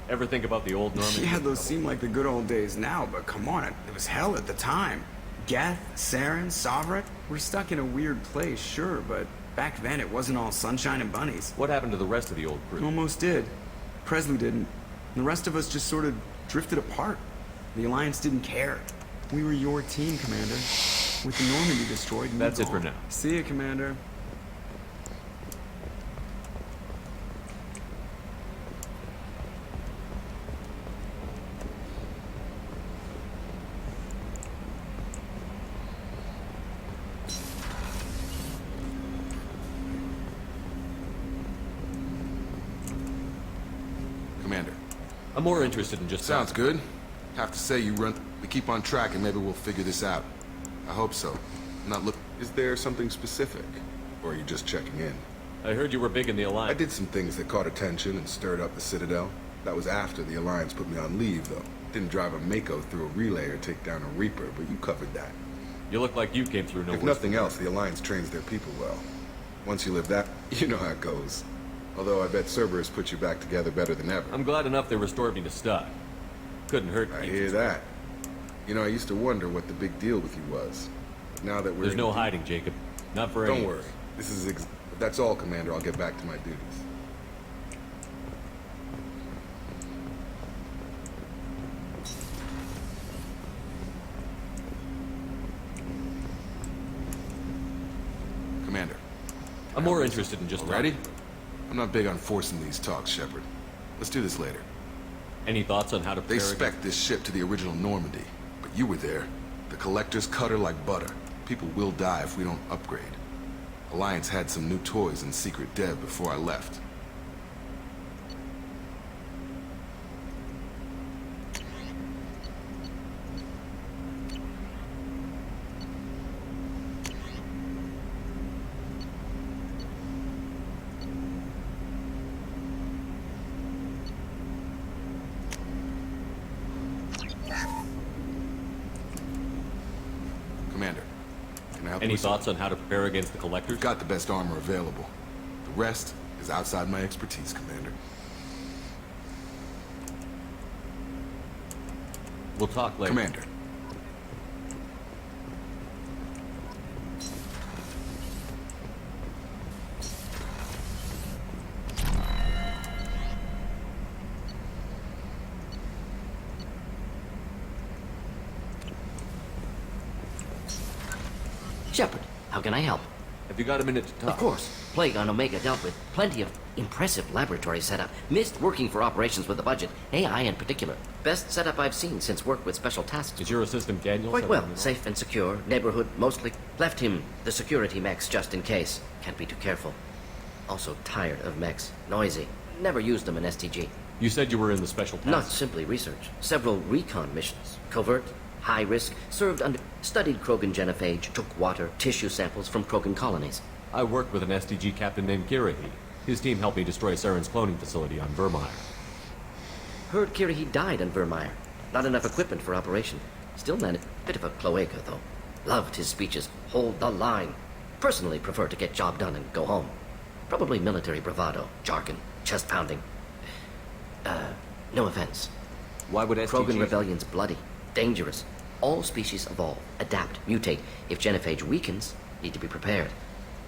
Ever think about the old Normandy? Yeah, those seem like the good old days now, but come on, it was hell at the time. Geth, Saren, Sovereign, we're stuck in a weird place, sure, but back then it wasn't all sunshine and bunnies. What happened to the rest of the old crew? Almost did. Presley didn't. The rest of us just sort of drifted apart. The Alliance didn't care. We were your team, Commander. With the Normandy destroyed, That's it for now. See ya, Commander. Commander. I'm more interested in just... Sounds good. Have to say you run... We keep on track and maybe we'll figure this out. I hope so. I'm not look... Is there something specific? Or are you just checking in? I heard you were big in the Alliance. I did some things that caught attention and stirred up the Citadel. That was after the Alliance put me on leave, though. Didn't drive a Mako through a relay or take down a Reaper, but you covered that. You look like you came through no If worse nothing than else, the Alliance trains their people well. Once you live that, you know how it goes. Although I bet Cerberus put you back together better than ever. I'm glad enough they restored me to stock. Couldn't hurt. I hear that. You know, I used to wonder what the big deal with you was. But now that we're... There's no hiding, Jacob. Not for any Don't of worry. us. This is... If that's all, Commander, I'll get back to my duties. I'm more interested in just... Ready? I'm not big on forcing these talks, Shepard. Let's do this later. Any thoughts on how to... They spec'd this ship to the original Normandy, but you were there. The Collector's cut her like butter. People will die if we don't upgrade. Alliance had some new toys in secret dev before I left. Commander, can I help you? Any thoughts on how to prepare against the Collectors? Got the best armor available. The rest is outside my expertise, Commander. We'll talk later. Commander. Shepard, how can I help? Have you got a minute to talk? Of course. Plague on Omega dealt with. Plenty of impressive laboratory setup. Missed working for operations with a budget. AI in particular. Best setup I've seen since work with special tasks. Is your assistant Daniel? Quite well. Safe and secure. Neighborhood mostly. Left him the security mechs just in case. Can't be too careful. Also tired of mechs. Noisy. Never used them in STG. You said you were in the special task. Not simply research. Several recon missions. Covert. High risk. Served under... Studied Krogan genophage. Took water, tissue samples from Krogan colonies. I worked with an SDG captain named Kirahi. His team helped me destroy Saren's cloning facility on Vermeer. Heard Kirahi died on Vermeer. Not enough equipment for operation. Still managed. Bit of a cloaca, though. Loved his speeches. Hold the line. Personally prefer to get job done and go home. Probably military bravado, jargon, chest pounding. No offense. Why would SDG... Krogan rebellion's bloody, dangerous. All species evolve, adapt, mutate. If genophage weakens, need to be prepared.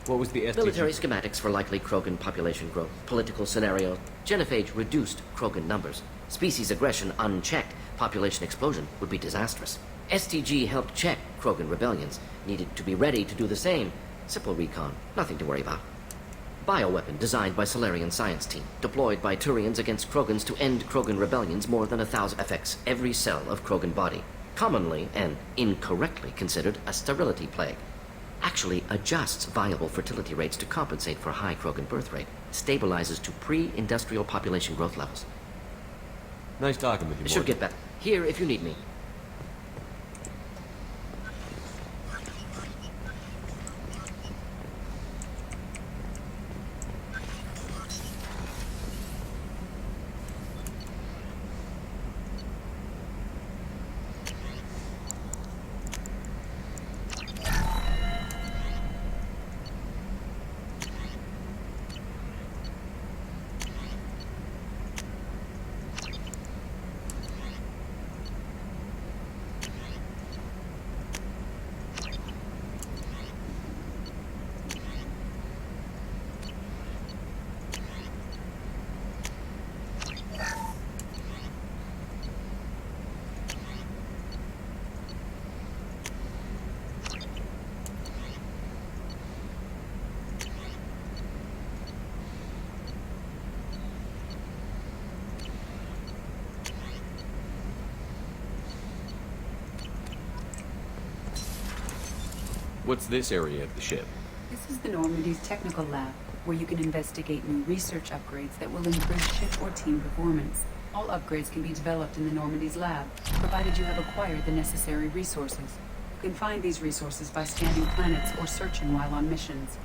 What was the SDG? Military schematics for likely Krogan population growth. Political scenarios. Genophage reduced Krogan numbers. Species aggression unchecked. Population explosion would be disastrous. STG helped check Krogan rebellions. Needed to be ready to do the same. Simple recon. Nothing to worry about. Bioweapon designed by Solarian science team. Deployed by Turians against Krogans to end Krogan rebellions more than 1,000. Affects every cell of Krogan body. Commonly and incorrectly considered a sterility plague. Actually adjusts viable fertility rates to compensate for high Krogan birth rate. Stabilizes to pre-industrial population growth levels. Nice talking with you, Should get better. Here if you need me. What's this area of the ship? This is the Normandy's technical lab, where you can investigate new research upgrades that will improve ship or team performance. All upgrades can be developed in the Normandy's lab, provided you have acquired the necessary resources. You can find these resources by scanning planets or searching while on missions.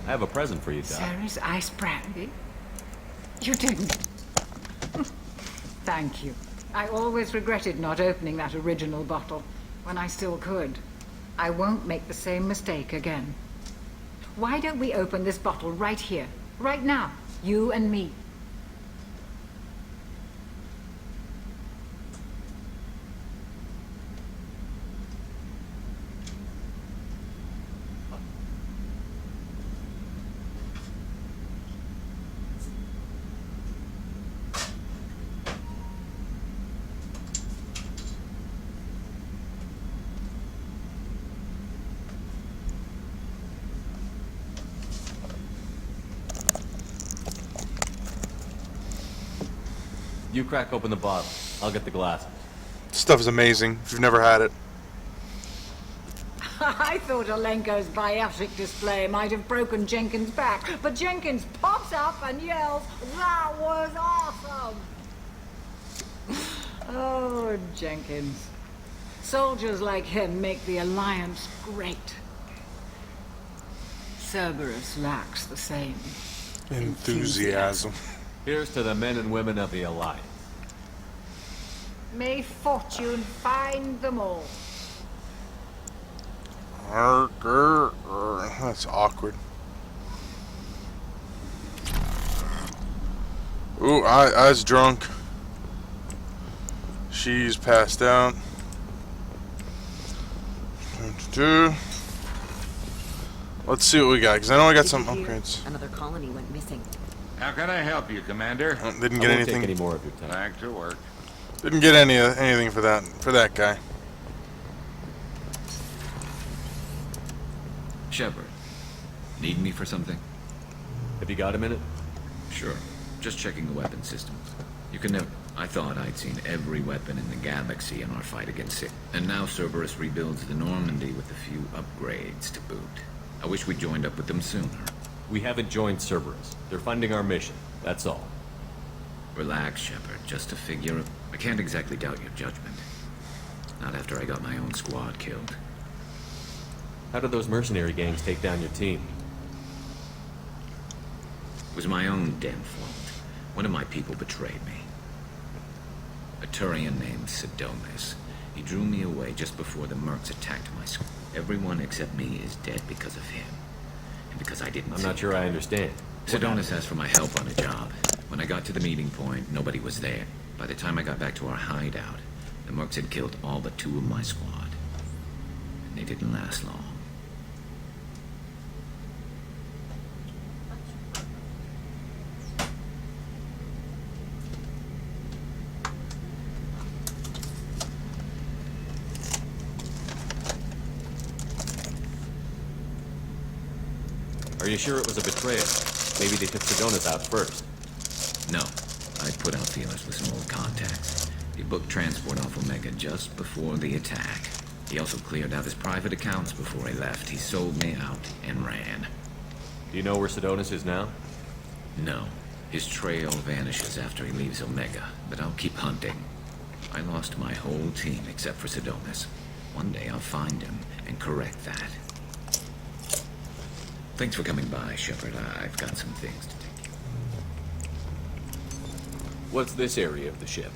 I have a present for you, Doc. Sarah's ice brandy? You didn't. Thank you. I always regretted not opening that original bottle when I still could. I won't make the same mistake again. Why don't we open this bottle right here? Right now. You and me. You crack open the bottle. I'll get the glasses. This stuff is amazing, if you've never had it. I thought Olenko's biotic display might have broken Jenkins' back, but Jenkins pops up and yells, "That was awesome!" Oh, Jenkins. Soldiers like him make the Alliance great. Cerberus lacks the same enthusiasm. Here's to the men and women of the Alliance. May fortune find them all. That's awkward. Ooh, I was drunk. She's passed out. Let's see what we got, because I know I got some upgrades. Another colony went missing. How can I help you, Commander? Didn't get anything. Take any more of your time. Back to work. Didn't get anything for that guy. Shepard, need me for something? Have you got a minute? Sure. Just checking the weapon systems. You can never... I thought I'd seen every weapon in the galaxy in our fight against Sith. And now Cerberus rebuilds the Normandy with a few upgrades to boot. I wish we joined up with them sooner. We haven't joined Cerberus. They're funding our mission. That's all. Relax, Shepard. Just a figure. I can't exactly doubt your judgment. Not after I got my own squad killed. How did those mercenary gangs take down your team? It was my own damn fault. One of my people betrayed me. A Turian named Sidonis. He drew me away just before the mercs attacked my squad. Everyone except me is dead because of him. And because I didn't I'm not sure I understand. Sidonis asked for my help on a job. When I got to the meeting point, nobody was there. By the time I got back to our hideout, the mercs had killed all but 2 of my squad. And they didn't last long. Are you sure it was a betrayal? Maybe they took Sidonis out first. No. I put out feelers with some old contacts. He booked transport off Omega just before the attack. He also cleared out his private accounts before he left. He sold me out and ran. Do you know where Sidonis is now? No. His trail vanishes after he leaves Omega, but I'll keep hunting. I lost my whole team except for Sidonis. One day I'll find him and correct that. Thanks for coming by, Shepard. I've got some things to take care of. What's this area of the ship?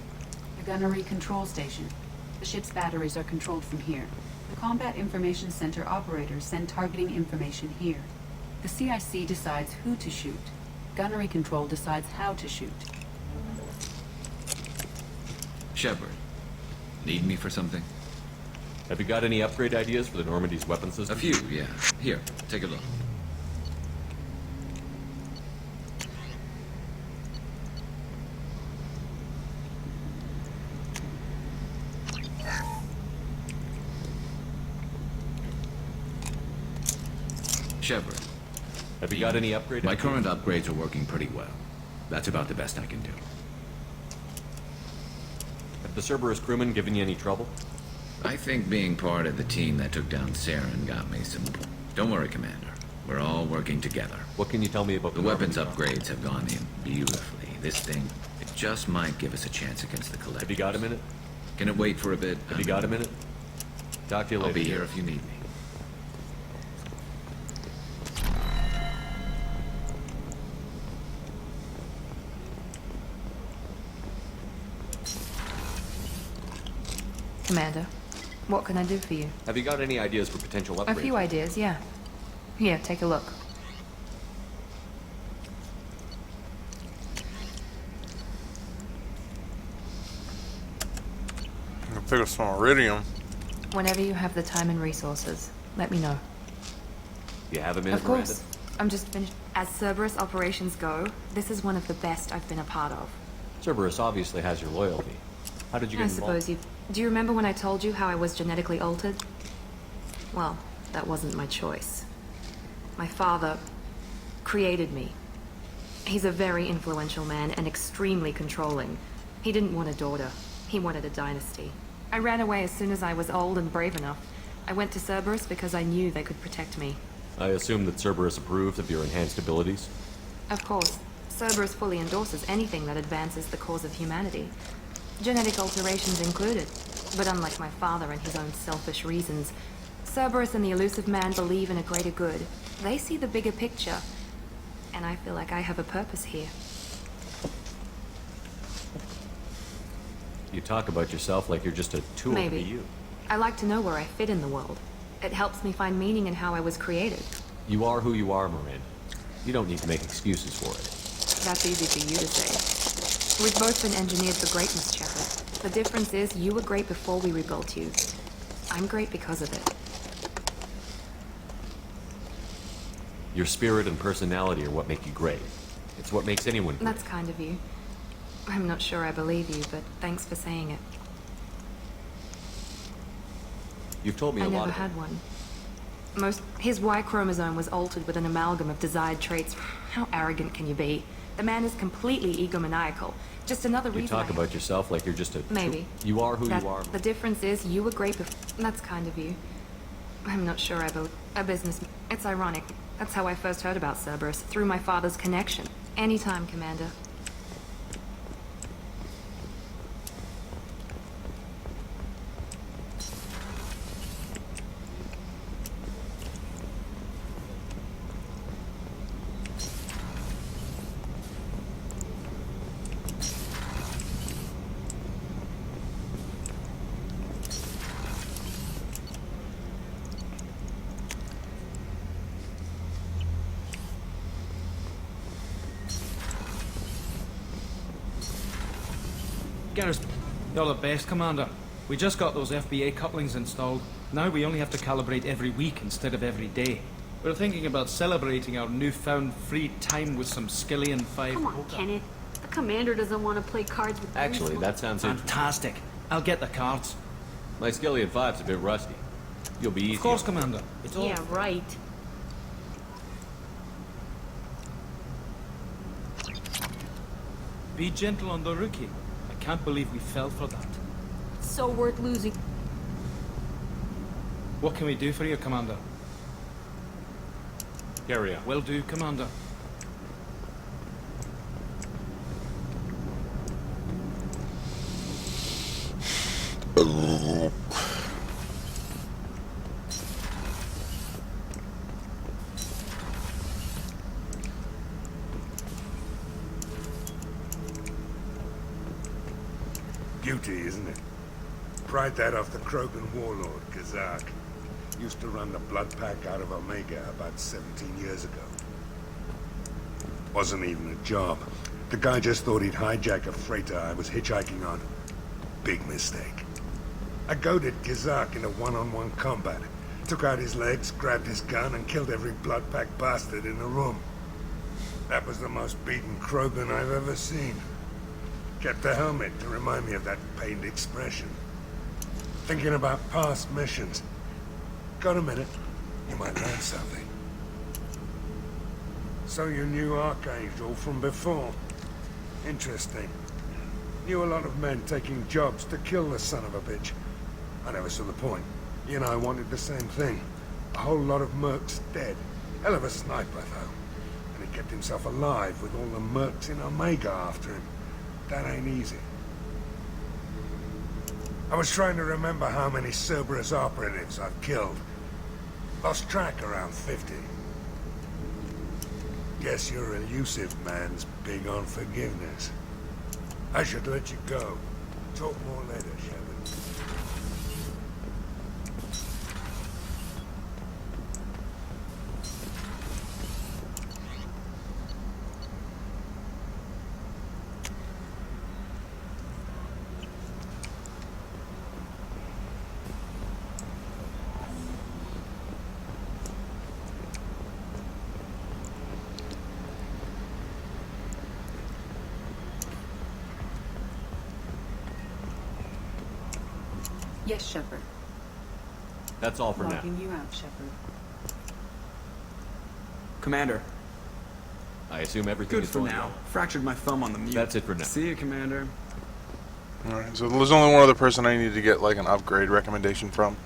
The gunnery control station. The ship's batteries are controlled from here. The Combat Information Center operators send targeting information here. The CIC decides who to shoot. Gunnery control decides how to shoot. Shepard, need me for something? Have you got any upgrade ideas for the Normandy's weapon system? A few, yeah. Here, take a look. Shepard. Have you got any upgrade? My current upgrades are working pretty well. That's about the best I can do. Have the Cerberus crewmen given you any trouble? I think being part of the team that took down Saren got me some... Don't worry, Commander. We're all working together. What can you tell me about the weapons upgrades have gone in beautifully. This thing, it just might give us a chance against the Collectors. Have you got a minute? Can it wait for a bit? Have you got a minute? Talk to you later. I'll be here if you need me. Commander, what can I do for you? Have you got any ideas for potential upgrades? A few ideas, yeah. Here, take a look. I can pick up some iridium. Whenever you have the time and resources, let me know. You have a minute, Of course. I'm just finished. As Cerberus operations go, this is one of the best I've been a part of. Cerberus obviously has your loyalty. How did you get I involved? suppose you... Do you remember when I told you how I was genetically altered? Well, that wasn't my choice. My father created me. He's a very influential man and extremely controlling. He didn't want a daughter. He wanted a dynasty. I ran away as soon as I was old and brave enough. I went to Cerberus because I knew they could protect me. I assume that Cerberus approved of your enhanced abilities? Of course, Cerberus fully endorses anything that advances the cause of humanity. Genetic alterations included. But unlike my father and his own selfish reasons, Cerberus and the elusive man believe in a greater good. They see the bigger picture. And I feel like I have a purpose here. You talk about yourself like you're just a tool to Maybe. be you. I like to know where I fit in the world. It helps me find meaning in how I was created. You are who you are, Miranda. You don't need to make excuses for it. That's easy for you to say. We've both been engineered for greatness, Shepard. The difference is you were great before we rebuilt you. I'm great because of it. Your spirit and personality are what make you great. It's what makes anyone great. That's kind of you. I'm not sure I believe you, but thanks for saying it. You've told me a I lot never of had one. His Y chromosome was altered with an amalgam of desired traits. How arrogant can you be? The man is completely egomaniacal. Just another You reason talk about yourself like you're just a Maybe. You are who you are. The difference is you were great before. That's kind of you. I'm not sure I believe a business. It's ironic. That's how I first heard about Cerberus, through my father's connection. Anytime, Commander. Garrus, you're the best, Commander. We just got those FBA couplings installed. Now we only have to calibrate every week instead of every day. We're thinking about celebrating our newfound free time with some Skillian 5 Come on, poker. Kenneth. The commander doesn't want to play cards with Actually, that sounds fantastic. I'll get the cards. My Skillian 5's a bit rusty. You'll be easy. Of course, Commander. It's all... Yeah, right. Be gentle on the rookie. I can't believe we fell for that. So worth losing. What can we do for you, Commander? Carry on. Will do, Commander. Beauty, isn't it? Pried that off the Krogan warlord, Kazak. Used to run the blood pack out of Omega about 17 years ago. Wasn't even a job. The guy just thought he'd hijack a freighter I was hitchhiking on. Big mistake. I goaded Kazak into one-on-one combat. Took out his legs, grabbed his gun, and killed every blood pack bastard in the room. That was the most beaten Krogan I've ever seen. Kept a helmet to remind me of that pained expression. Thinking about past missions. Got a minute? You might learn something. So you knew Archangel from before? Interesting. Knew a lot of men taking jobs to kill the son of a bitch. I never saw the point. You and I wanted the same thing. A whole lot of mercs dead. Hell of a sniper, though. And he kept himself alive with all the mercs in Omega after him. That ain't easy. I was trying to remember how many Cerberus operatives I've killed. Lost track around 50. Guess your elusive man's big on forgiveness. I should let you go. Talk more later, Shepard. Yes, Shepard. That's all for now. Logging you out, Shepard. Commander. I assume everything Good is for going now. well. Fractured my thumb on the mute. That's it for now. See you, Commander. Alright, so there's only one other person I need to get like an upgrade recommendation from.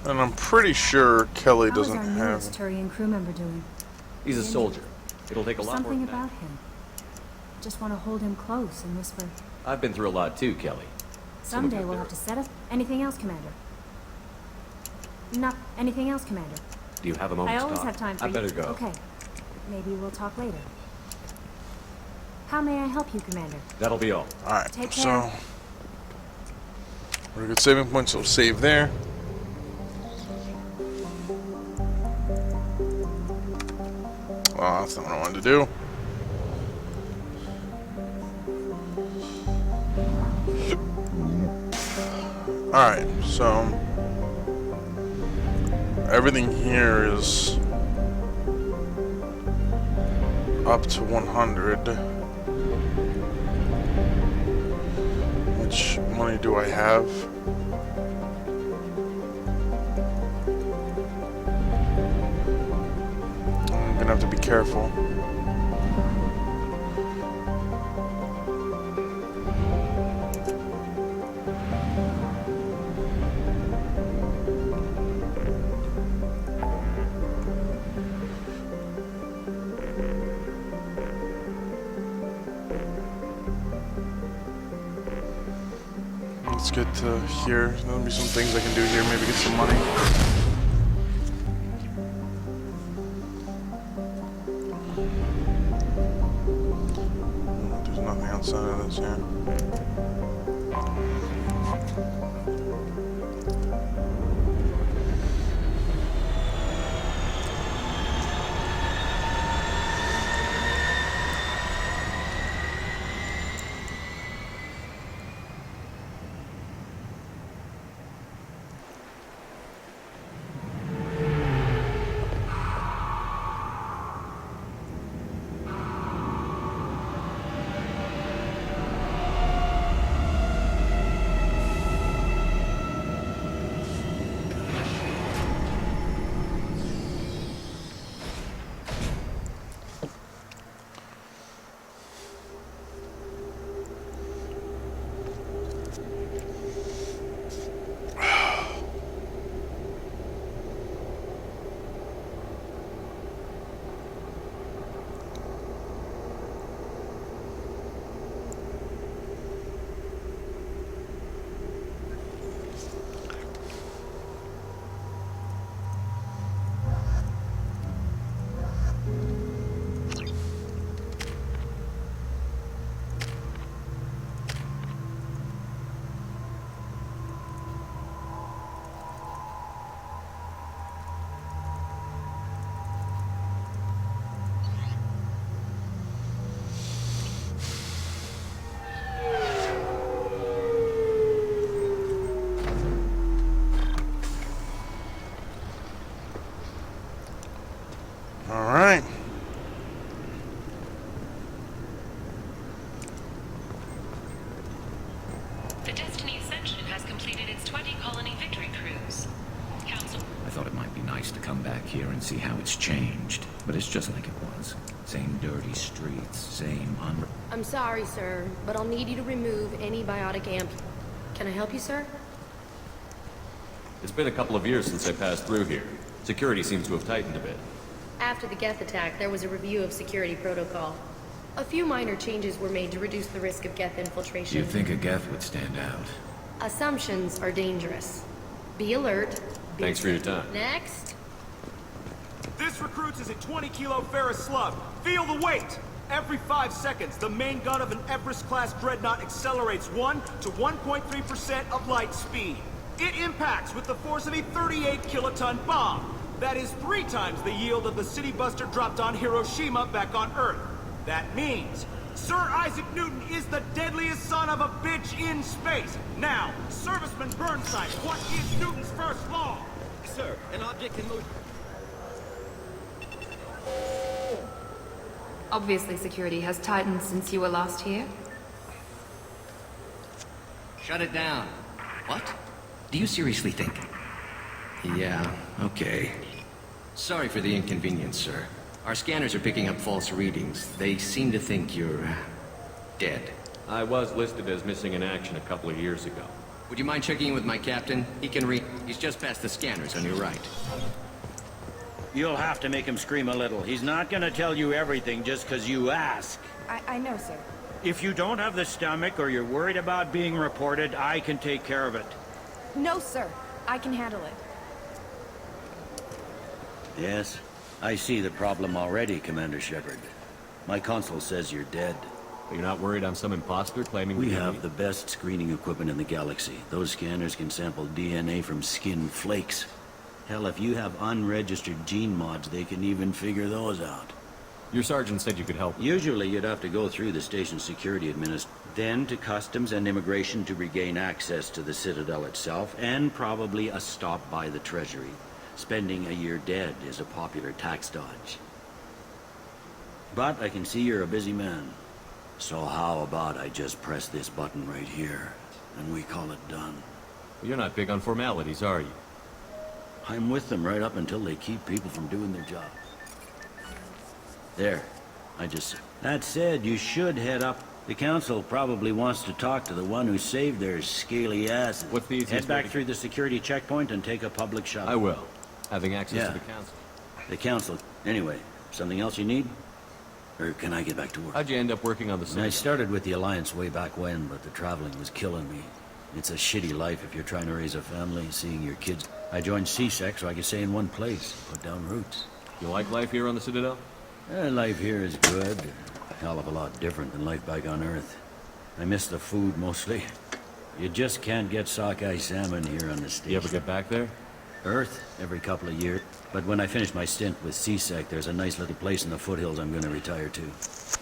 And I'm pretty sure Kelly doesn't How is our have... newest Turian crew member doing? He's a soldier. It'll take a There's lot more something than that. about him. Just want to hold him close and whisper. I've been through a lot too, Kelly. Someday we'll have to set up. Anything else, Commander? Not anything else, Commander. Do you have a moment I to always talk? have time for I you. better go. Okay. Maybe we'll talk later. How may I help you, Commander? That'll be all. Alright, Take care. so... We're good saving points, so save there. Well, that's not what I wanted to do. Alright, so... Everything here is... up to 100. Which money do I have? I'm gonna have to be careful. Let's get to here. There'll be some things I can do here. Maybe get some money. There's nothing outside of this here. Alright. The Destiny Ascension has completed its 20-colony victory cruise. Council... I thought it might be nice to come back here and see how it's changed, but it's just like it was. Same dirty streets, same I'm sorry, sir, but I'll need you to remove any biotic amp. Can I help you, sir? It's been a couple of years since I passed through here. Security seems to have tightened a bit. After the Geth attack, there was a review of security protocol. A few minor changes were made to reduce the risk of Geth infiltration. You'd think a Geth would stand out. Assumptions are dangerous. Be alert. Thanks for your time. Next. This recruits is a 20-kilo ferrous slug. Feel the weight! Every 5 seconds, the main gun of an Everest-class dreadnought accelerates 1 to 1.3% of light speed. It impacts with the force of a 38-kiloton bomb. That is 3 times the yield of the city buster dropped on Hiroshima back on Earth. That means Sir Isaac Newton is the deadliest son of a bitch in space. Now, Serviceman Burnside, what is Newton's first law? Sir, an object in motion. Obviously, security has tightened since you were last here. Shut it down. What? Do you seriously think? Yeah, okay. Sorry for the inconvenience, sir. Our scanners are picking up false readings. They seem to think you're... dead. I was listed as missing in action a couple of years ago. Would you mind checking in with my captain? He can read... He's just past the scanners on your right. You'll have to make him scream a little. He's not gonna tell you everything just because you ask. I know, sir. If you don't have the stomach or you're worried about being reported, I can take care of it. No, sir. I can handle it. Yes, I see the problem already, Commander Shepard. My console says you're dead. You're not worried I'm some imposter claiming We to be have me? the best screening equipment in the galaxy. Those scanners can sample DNA from skin flakes. Hell, if you have unregistered gene mods, they can even figure those out. Your sergeant said you could help. Usually you'd have to go through the station security then to customs and immigration to regain access to the Citadel itself, and probably a stop by the Treasury. Spending a year dead is a popular tax dodge. But I can see you're a busy man. So how about I just press this button right here, and we call it done? You're not big on formalities, are you? I'm with them right up until they keep people from doing their job. There. That said, you should head up. The council probably wants to talk to the one who saved their scaly asses. What's the easiest Head back way to- through the security checkpoint and take a public shuttle. I will. Having access Yeah. to the council. The council. Anyway, something else you need? Or can I get back to work? How'd you end up working on the I Citadel? started with the Alliance way back when, but the traveling was killing me. It's a shitty life if you're trying to raise a family, seeing your kids. I joined CSEC so I could stay in one place, put down roots. You like life here on the Citadel? Life here is good. A hell of a lot different than life back on Earth. I miss the food mostly. You just can't get sockeye salmon here on the station. You ever get back there? Earth, every couple of years. But when I finish my stint with CSEC, there's a nice little place in the foothills I'm going to retire to.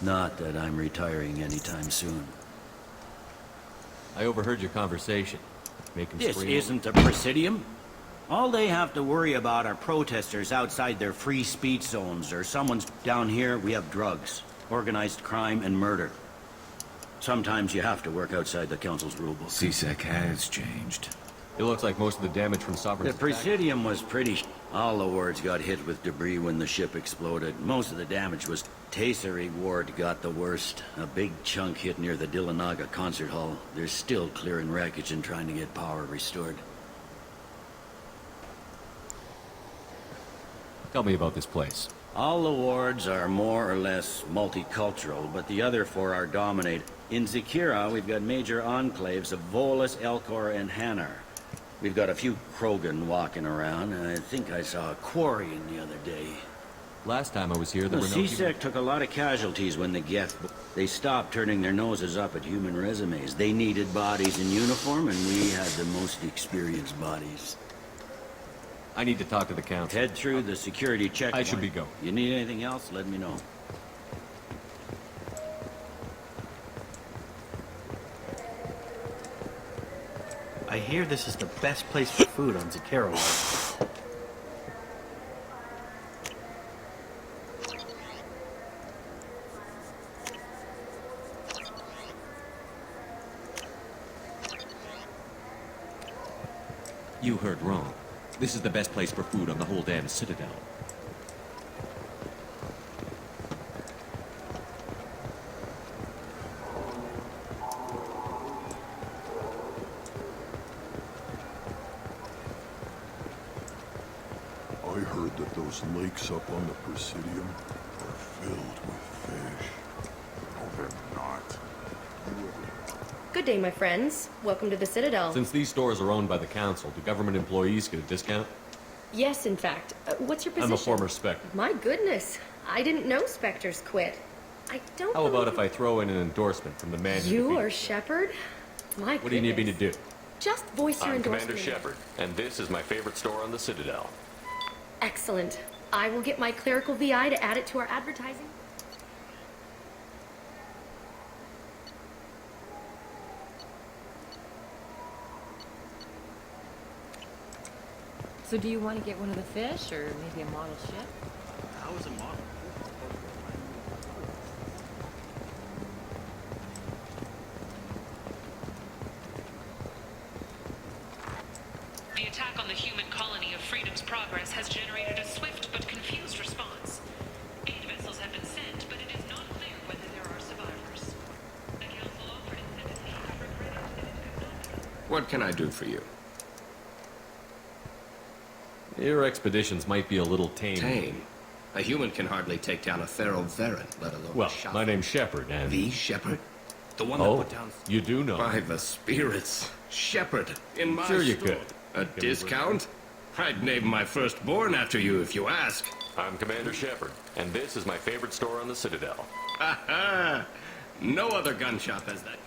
Not that I'm retiring anytime soon. I overheard your conversation. Make him This scream. isn't a presidium. All they have to worry about are protesters outside their free speech zones, or someone's down here. We have drugs, organized crime, and murder. Sometimes you have to work outside the council's rulebook. CSEC has changed. It looks like most of the damage from The Sovereign's attack- Presidium was pretty... All the wards got hit with debris when the ship exploded. Most of the damage was... Tesseri Ward got the worst. A big chunk hit near the Dillanaga concert hall. They're still clearing wreckage and trying to get power restored. Tell me about this place. All the wards are more or less multicultural, but the other four are dominated. In Zakira, we've got major enclaves of Volus, Elcor, and Hanar. We've got a few Krogan walking around, and I think I saw a Quarian the other day. Last time I was here, there were no... CSEC took a lot of casualties when the Geth... They stopped turning their noses up at human resumes. They needed bodies in uniform, and we had the most experienced bodies. I need to talk to the council. Head through the security checkpoint. I should be going. You need anything else, let me know. I hear this is the best place for food on Zakara. You heard wrong. This is the best place for food on the whole damn Citadel. I heard that those lakes up on the Presidium are filled with fish. No, they're not. Good day, my friends. Welcome to the Citadel. Since these stores are owned by the council, do government employees get a discount? Yes, in fact. What's your position? I'm a former Spec. My goodness. I didn't know Spectres quit. I don't How about believe- if I throw in an endorsement from the man who You defeated- are Shepard? My What do you need me to do? Just voice your I'm endorsement. Commander Shepard, and this is my favorite store on the Citadel. Excellent. I will get my clerical VI to add it to our advertising. So do you want to get one of the fish, or maybe a model ship? How is a model? attack on the human colony of Freedom's Progress has generated a swift but confused response. 8 vessels have been sent, but it is not clear whether there are survivors. The Council offered its sympathy, but regretted that it could not. What can I do for you? Your expeditions might be a little tame. Tame? A human can hardly take down a feral Varen, let alone Well, a shot. my name's Shepard, and... The Shepard? The one that put down... you do know. By the spirits. Shepard, in my Sure you store. could. A discount? I'd name my firstborn after you if you ask. I'm Commander Shepard, and this is my favorite store on the Citadel. Ha ha! No other gun shop has that.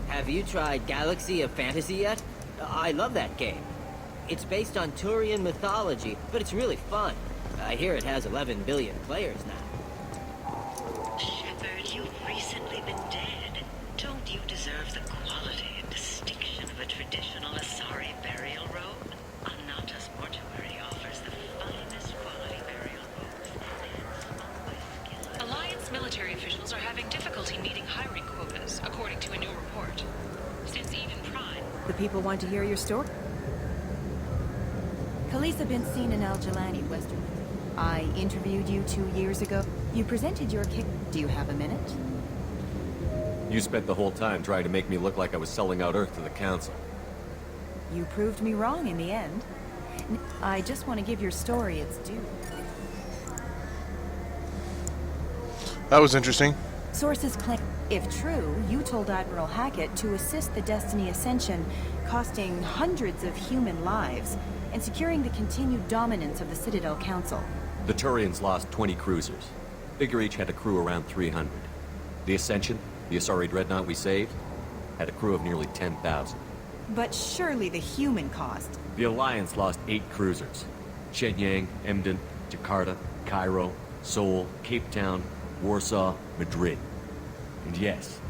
Have you tried Galaxy of Fantasy yet? I love that game. It's based on Turian mythology, but it's really fun. I hear it has 11 billion players now. Shepard, you've recently been dead. Don't you deserve the quality and distinction of a traditional Asari burial robe? Anata's mortuary offers the finest quality burial robes. Alliance military officials are having difficulty meeting hiring quotas, according to a new report. Since Eden Prime... The people want to hear your story. Khaleesa bint seen in Al-Jalani, Westerland. I interviewed you 2 years ago. You presented your case. Do you have a minute? You spent the whole time trying to make me look like I was selling out Earth to the Council. You proved me wrong in the end. I just want to give your story its due. That was interesting. Sources claim, if true, you told Admiral Hackett to assist the Destiny Ascension, costing hundreds of human lives, and securing the continued dominance of the Citadel Council. The Turians lost 20 cruisers. Figure each had a crew around 300. The Ascension, the Asari dreadnought we saved, had a crew of nearly 10,000. But surely the human cost. The Alliance lost 8 cruisers. Shenyang, Emden, Jakarta, Cairo, Seoul, Cape Town, Warsaw, Madrid. And yes,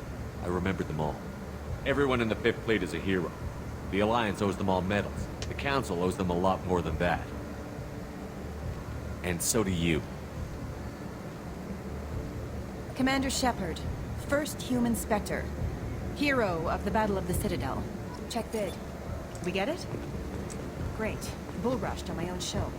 I remembered them all. Everyone in the 5th Fleet is a hero. The Alliance owes them all medals. The Council owes them a lot more than that. And so do you. Commander Shepard, first human Spectre. Hero of the Battle of the Citadel. Check bid. We get it? Great. Bull rushed on my own show.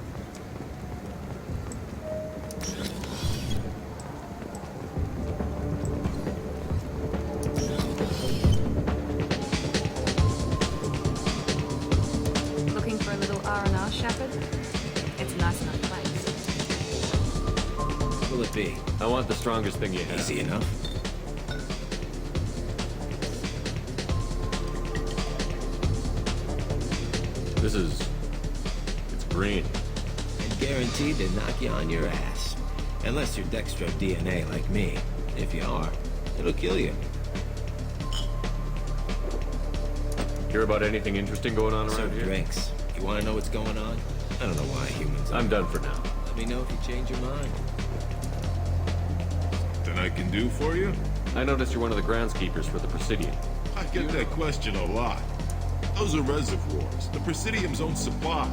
Looking for a little R&R, Shepard? It's a nice enough place. Will it be? I want the strongest thing you have. Easy enough. This is... it's green. And guaranteed to knock you on your ass. Unless you're Dextro DNA like me. If you are, it'll kill you. Hear about anything interesting going on around Some here? drinks. You want to know what's going on? I don't know why humans... I'm done for now. Let me know if you change your mind. That I can do for you? I noticed you're one of the groundskeepers for the Presidium. I get that question a lot. Those are reservoirs. The Presidium's own supply.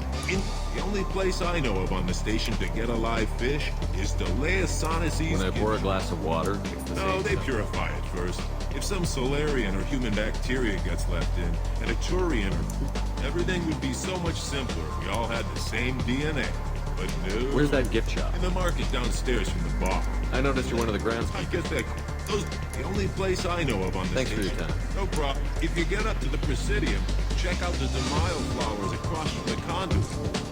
The only place I know of on the station to get a live fish is the Leosanis. When I pour a glass of water, it's the No, same they stuff. purify it first. If some Solarian or human bacteria gets left in, and a Turian or... everything would be so much simpler if we all had the same DNA. But no... Where's that gift shop? In the market downstairs from the bar. I noticed you're one of the groundskeepers. I get that... Those... the only place I know of on the Thanks for station. your time. No problem. If you get up to the Presidium, check out the Demile flowers across from the conduit.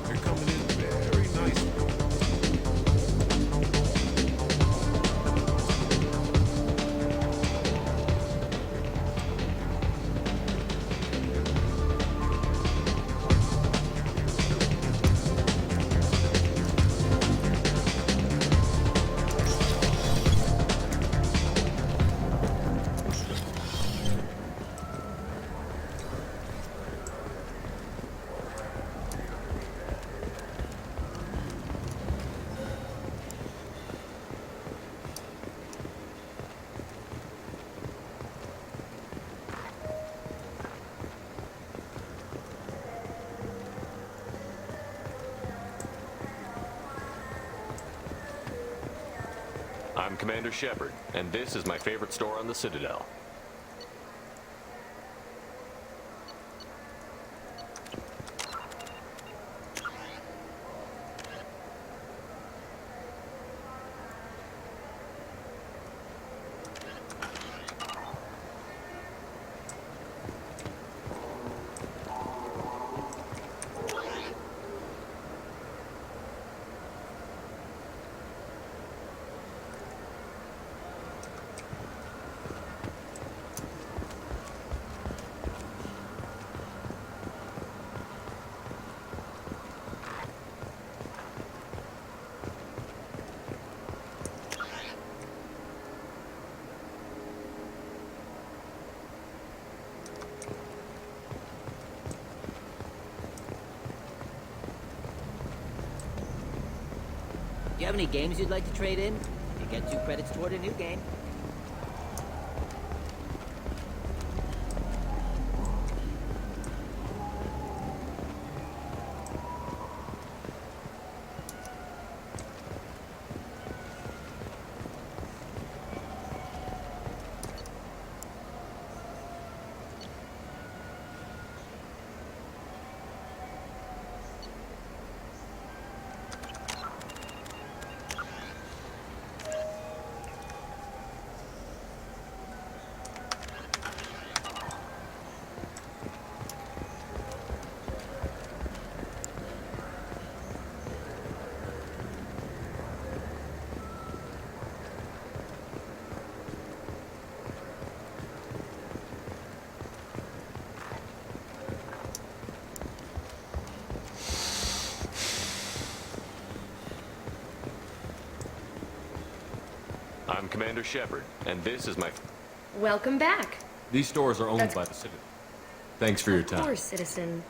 They're coming in very nicely. I'm Commander Shepard, and this is my favorite store on the Citadel. Do you have any games you'd like to trade in? You get 2 credits toward a new game. I'm Commander Shepard, and this is my... Welcome back. These stores are owned by the Citadel. Thanks for your time. Of course, citizen.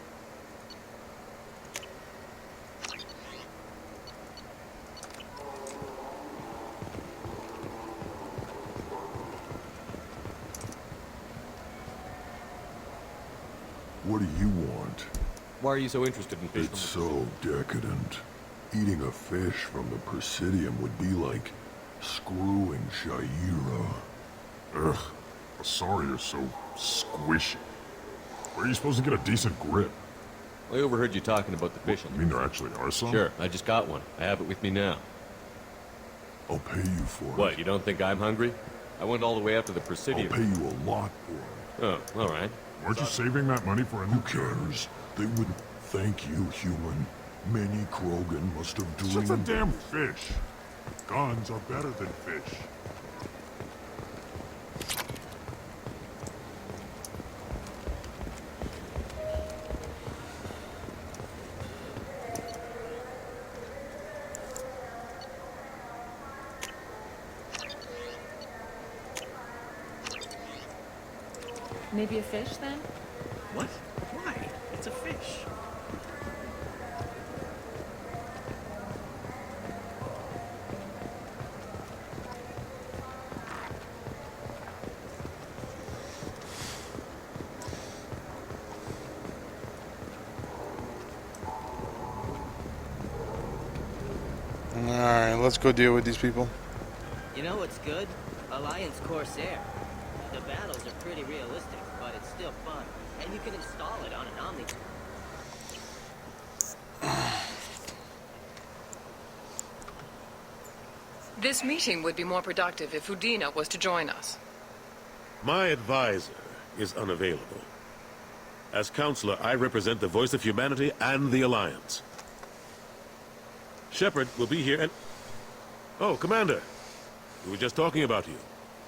What do you want? Why are you so interested in fish? It's so decadent. Eating a fish from the Presidium would be like screwing Shaira. Ugh. Sorry you're so squishy. Where are you supposed to get a decent grip? I overheard you talking about the fish. You mean there actually are some? Sure, I just got one. I have it with me now. I'll pay you for it. What, you don't think I'm hungry? I went all the way up to the Presidium. I'll pay you a lot for it. Oh, all right. Weren't you saving that money for a new Who cares? They wouldn't thank you, human. Many Krogan must have It's dreamed... just a damn fish. Guns are better than fish. Maybe a fish, then? What? Why? It's a fish. Alright, let's go deal with these people. You know what's good? Alliance Corsair. The battles are pretty realistic, but it's still fun. And you can install it on an Omni. This meeting would be more productive if Udina was to join us. My advisor is unavailable. As counselor, I represent the voice of humanity and the Alliance. Shepard will be here and... Oh, Commander. We were just talking about you.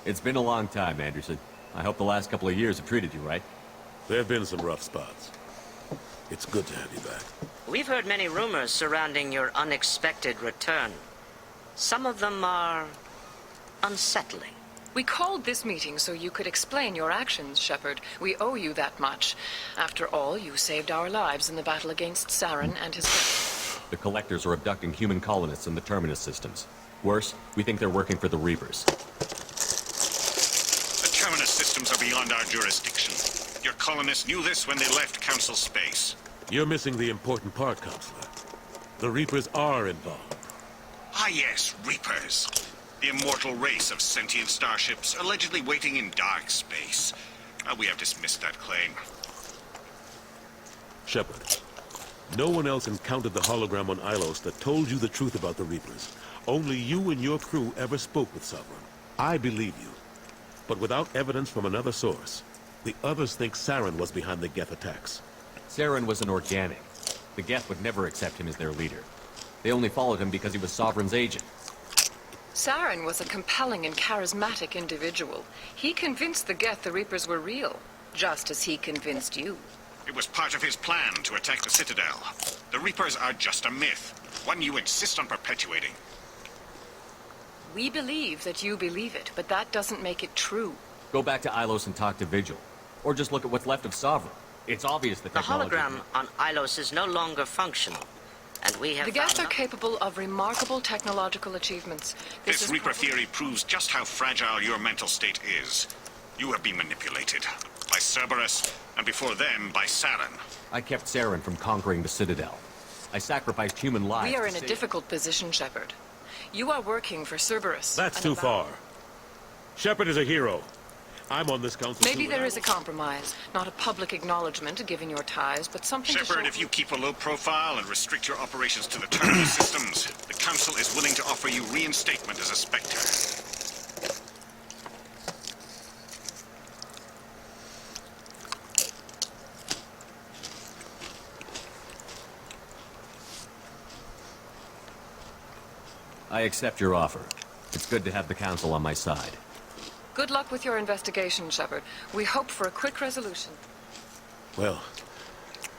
It's been a long time, Anderson. I hope the last couple of years have treated you right. There have been some rough spots. It's good to have you back. We've heard many rumors surrounding your unexpected return. Some of them are unsettling. We called this meeting so you could explain your actions, Shepard. We owe you that much. After all, you saved our lives in the battle against Saren and his... The Collectors are abducting human colonists in the Terminus systems. Worse, we think they're working for the Reapers. The Terminus systems are beyond our jurisdiction. Your colonists knew this when they left Council space. You're missing the important part, Counselor. The Reapers are involved. Ah yes, Reapers. The immortal race of sentient starships allegedly waiting in dark space. We have dismissed that claim. Shepard, no one else encountered the hologram on Ilos that told you the truth about the Reapers. Only you and your crew ever spoke with Sovereign. I believe you. But without evidence from another source, the others think Saren was behind the Geth attacks. Saren was an organic. The Geth would never accept him as their leader. They only followed him because he was Sovereign's agent. Saren was a compelling and charismatic individual. He convinced the Geth the Reapers were real, just as he convinced you. It was part of his plan to attack the Citadel. The Reapers are just a myth, one you insist on perpetuating. We believe that you believe it, but that doesn't make it true. Go back to Ilos and talk to Vigil. Or just look at what's left of Sovereign. It's obvious the The technology... hologram on Ilos is no longer functional, and we have The Geth are capable of remarkable technological achievements. This Reaper theory proves just how fragile your mental state is. You have been manipulated. By Cerberus, and before them, by Saren. I kept Saren from conquering the Citadel. I sacrificed human lives. We are to in a save- difficult position, Shepard. You are working for Cerberus. That's too far. Shepard is a hero. I'm on this council Maybe too, there and is a compromise. Not a public acknowledgement given your ties, but something to Shepard, show... if you keep a low profile and restrict your operations to the terminal systems, the Council is willing to offer you reinstatement as a Spectre. I accept your offer. It's good to have the Council on my side. Good luck with your investigation, Shepard. We hope for a quick resolution. Well,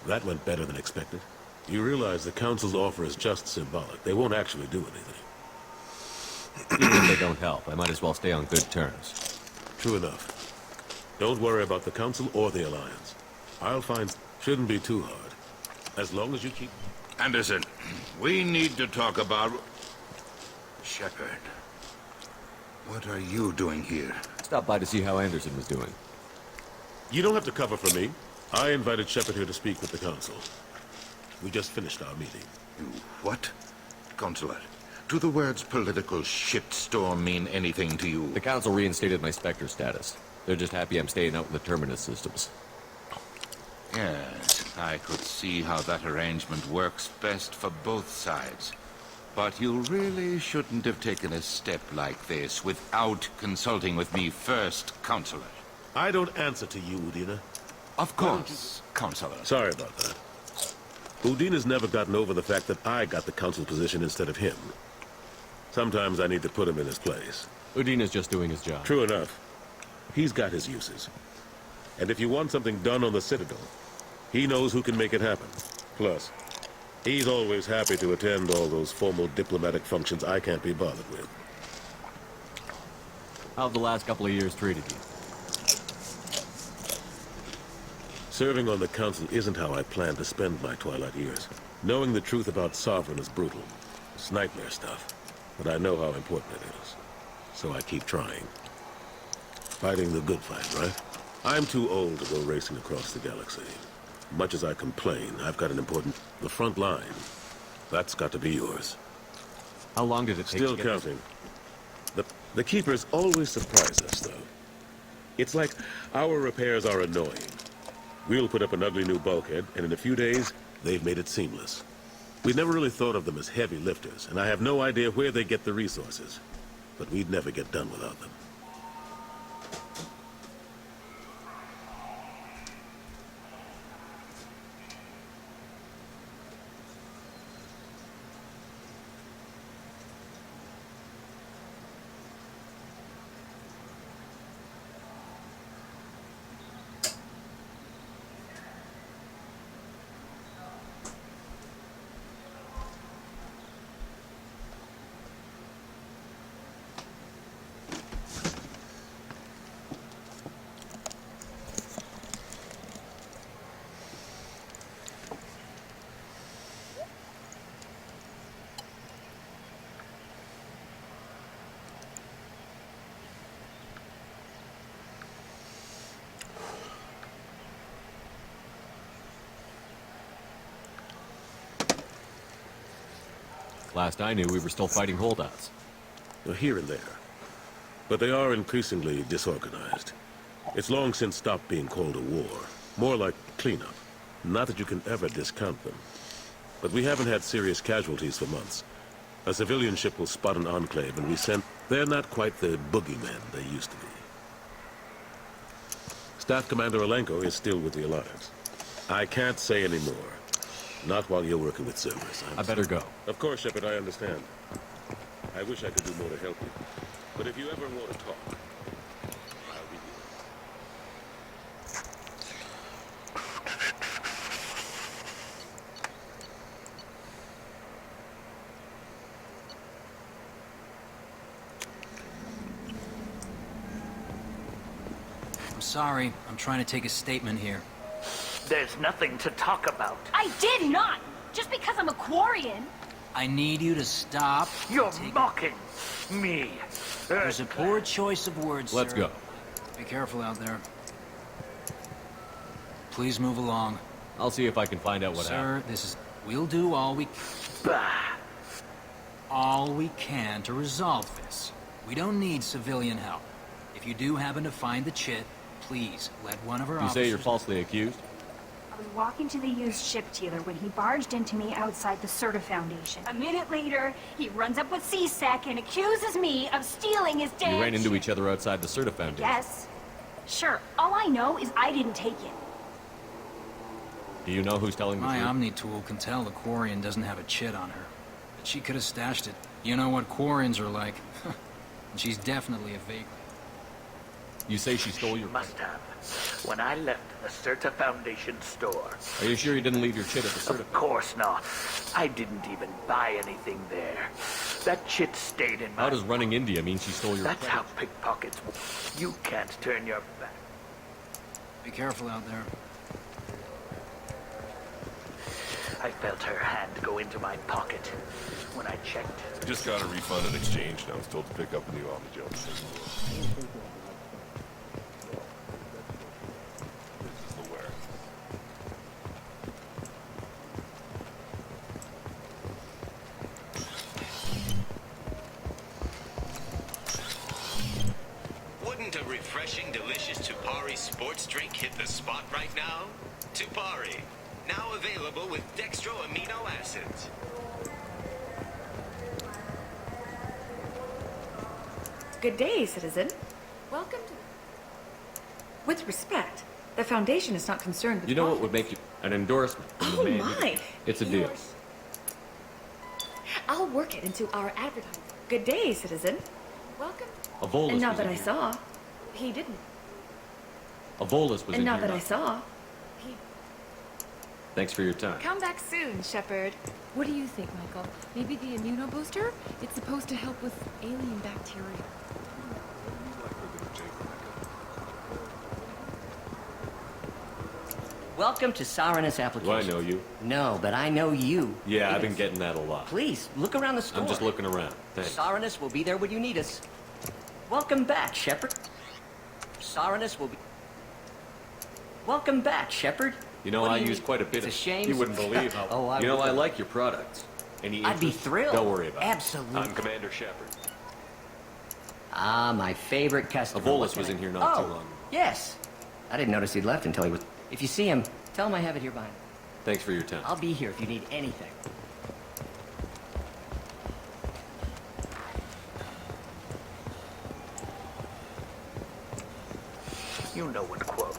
that went better than expected. You realize the Council's offer is just symbolic. They won't actually do anything. Even if they don't help, I might as well stay on good terms. True enough. Don't worry about the Council or the Alliance. I'll find... Shouldn't be too hard. As long as you keep... Anderson, we need to talk about... Shepard. What are you doing here? Stop by to see how Anderson was doing. You don't have to cover for me. I invited Shepard here to speak with the Council. We just finished our meeting. You what? Consular, do the words political shitstorm mean anything to you? The Council reinstated my Spectre status. They're just happy I'm staying out in the Terminus systems. Yes, I could see how that arrangement works best for both sides. But you really shouldn't have taken a step like this without consulting with me first, Counselor. I don't answer to you, Udina. Of course, Counselor. Sorry about that. Udina's never gotten over the fact that I got the Council's position instead of him. Sometimes I need to put him in his place. Udina's just doing his job. True enough. He's got his uses. And if you want something done on the Citadel, he knows who can make it happen. Plus, he's always happy to attend all those formal diplomatic functions I can't be bothered with. How have the last couple of years treated you? Serving on the Council isn't how I plan to spend my twilight years. Knowing the truth about Sovereign is brutal. It's nightmare stuff. But I know how important it is. So I keep trying. Fighting the good fight, right? I'm too old to go racing across the galaxy. Much as I complain, I've got an important... The front line. That's got to be yours. How long did it take Still to get counting. The Keepers always surprise us, though. It's like our repairs are annoying. We'll put up an ugly new bulkhead, and in a few days, they've made it seamless. We'd never really thought of them as heavy lifters, and I have no idea where they get the resources. But we'd never get done without them. Last I knew, we were still fighting holdouts. Here and there. But they are increasingly disorganized. It's long since stopped being called a war. More like cleanup. Not that you can ever discount them. But we haven't had serious casualties for months. A civilian ship will spot an enclave and we send... They're not quite the boogeymen they used to be. Staff Commander Alenko is still with the Alliance. I can't say any more. Not while you're working with Cerberus. I better go. Of course, Shepard, I understand. I wish I could do more to help you. But if you ever want to talk, I'll be here. I'm sorry. I'm trying to take a statement here. There's nothing to talk about. I did not! Just because I'm a Quarian. I need you to stop. You're mocking me. There's a poor choice of words, Let's sir. go. Be careful out there. Please move along. I'll see if I can find out what happened. Sir, this is... We'll do all we... all we can to resolve this. We don't need civilian help. If you do happen to find the chit, please let one of our You officers... say you're falsely accused? I was walking to the used ship dealer when he barged into me outside the Serta Foundation. A minute later, he runs up with C-Sec and accuses me of stealing his damn You ran into ship. each other outside the Serta Foundation. Yes. Sure, all I know is I didn't take it. Do you know who's telling the My truth? Omni-tool can tell the Quarian doesn't have a chit on her. But she could have stashed it. You know what Quarians are like. And she's definitely a vagrant. You say she stole your... Must have. When I left the Serta Foundation store. Are you sure you didn't leave your chit at the Serta? Of course not. I didn't even buy anything there. That chit stayed in my... How does running India mean she stole your That's credit? how pickpockets work. You can't turn your back. Be careful out there. I felt her hand go into my pocket when I checked. Just got a refund in exchange, and I was told to pick up a new Omni Jones. This is the wear. Wouldn't a refreshing, delicious Tupari sports drink hit the spot right now? Tupari, now available with dextro amino acids. Good day, citizen. Welcome to... With respect, the Foundation is not concerned with You know what profits. would make you... An endorsement. from the Oh man. my! It's a deal. I'll work it into our advertising. Good day, citizen. Welcome. A Volus And now was that in I here. saw, he didn't. A Volus was And in now here. that I saw, he... Thanks for your time. Come back soon, Shepard. What do you think, Michael? Maybe the immunobooster? It's supposed to help with alien bacteria. Welcome to Saranus Applications. Do I know you? No, but I know you. Yeah, I've Davis. been getting that a lot. Please, look around the store. I'm just looking around. Thanks. Saranus will be there when you need us. Welcome back, Shepard. Saranus will be... Welcome back, Shepard. You know, What do I you use need? quite a bit It's of... a shame. You wouldn't believe how... Oh, I You know, would. I like your products. Any I'd be interest? thrilled. Don't worry about Absolutely. it. I'm Commander Shepard. Ah, my favorite A customer. Volus What can was I- in here not oh, too long ago. Yes. I didn't notice he'd left until he was... If you see him, tell him I have it here behind me. Thanks for your time. I'll be here if you need anything. You know what quote.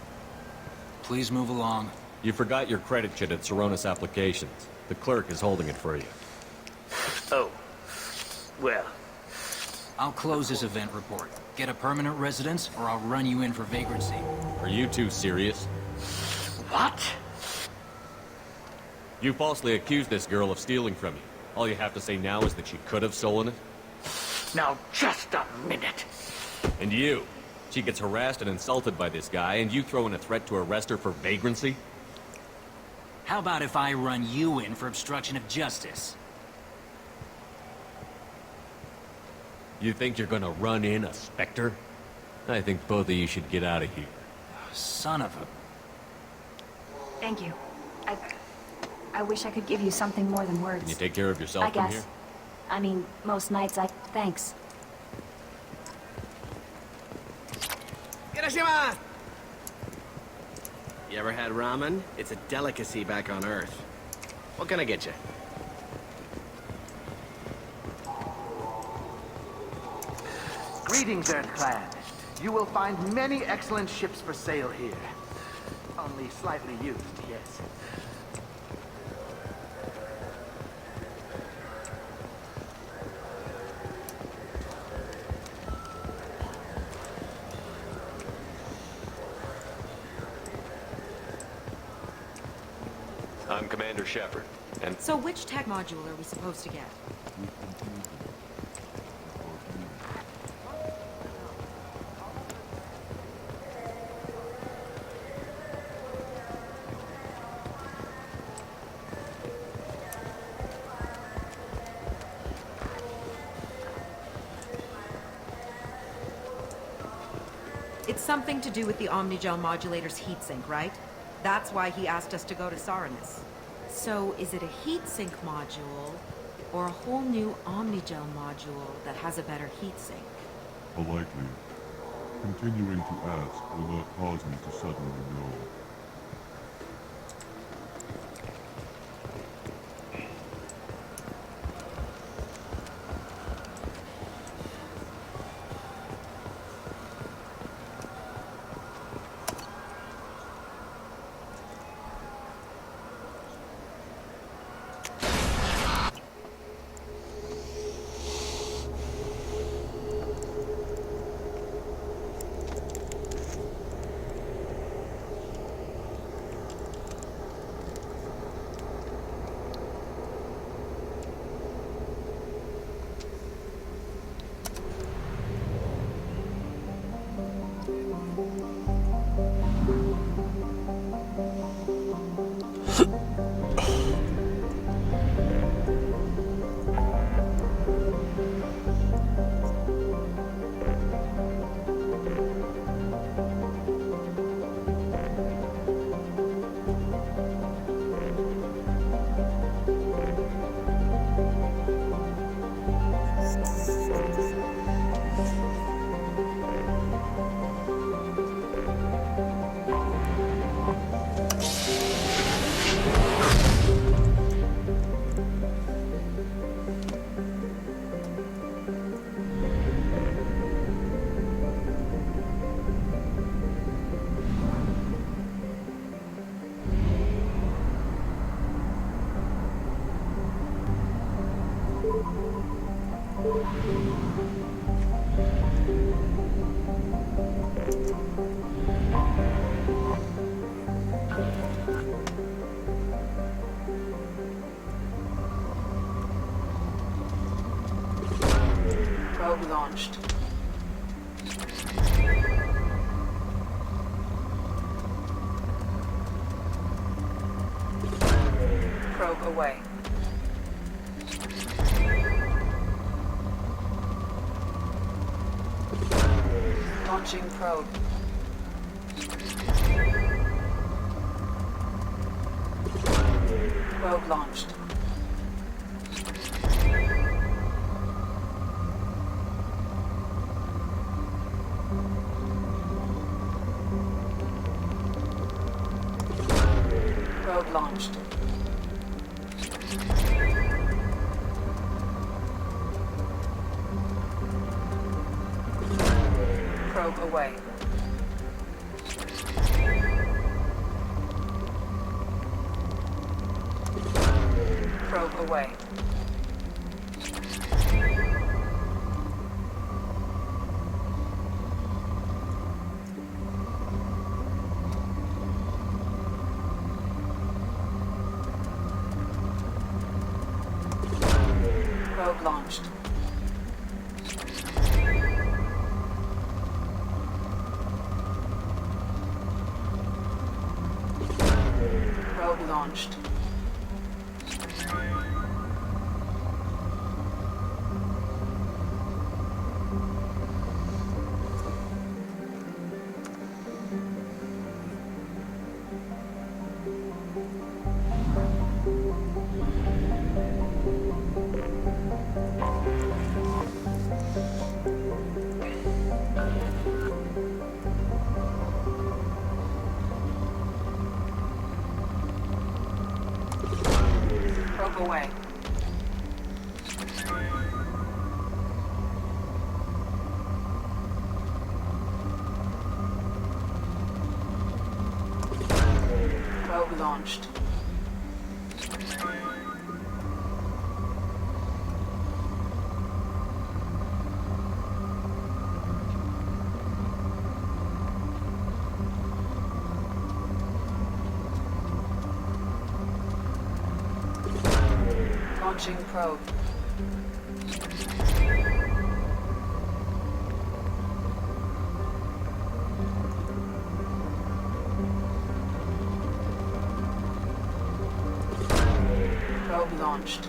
Please move along. You forgot your credit chit at Saronis Applications. The clerk is holding it for you. Oh. Well. I'll close this event report. Get a permanent residence, or I'll run you in for vagrancy. Are you two serious? What? You falsely accused this girl of stealing from you. All you have to say now is that she could have stolen it. Now, just a minute. And you. She gets harassed and insulted by this guy, and you throw in a threat to arrest her for vagrancy? How about if I run you in for obstruction of justice? You think you're gonna run in a Spectre? I think both of you should get out of here. Son of a... Thank you. I wish I could give you something more than words. Can you take care of yourself I from guess. here? I mean, most nights I... Thanks. Irashimasu! You ever had ramen? It's a delicacy back on Earth. What can I get you? Greetings, Earth Clan. You will find many excellent ships for sale here. Only slightly used, yes. I'm Commander Shepard, and... So which tech module are we supposed to get? It's something to do with the Omnigel modulator's heatsink, right? That's why he asked us to go to Saranus. So is it a heatsink module, or a whole new Omnigel module that has a better heatsink? Likely. Continuing to ask will not cause me to suddenly know. Probe launched. Probe away. Launching probe. Probe launched. Probe launched. Probe away. Probe away. Probe launched. Probe launched. Probe away. Probe launched. Launching probe. Probe launched.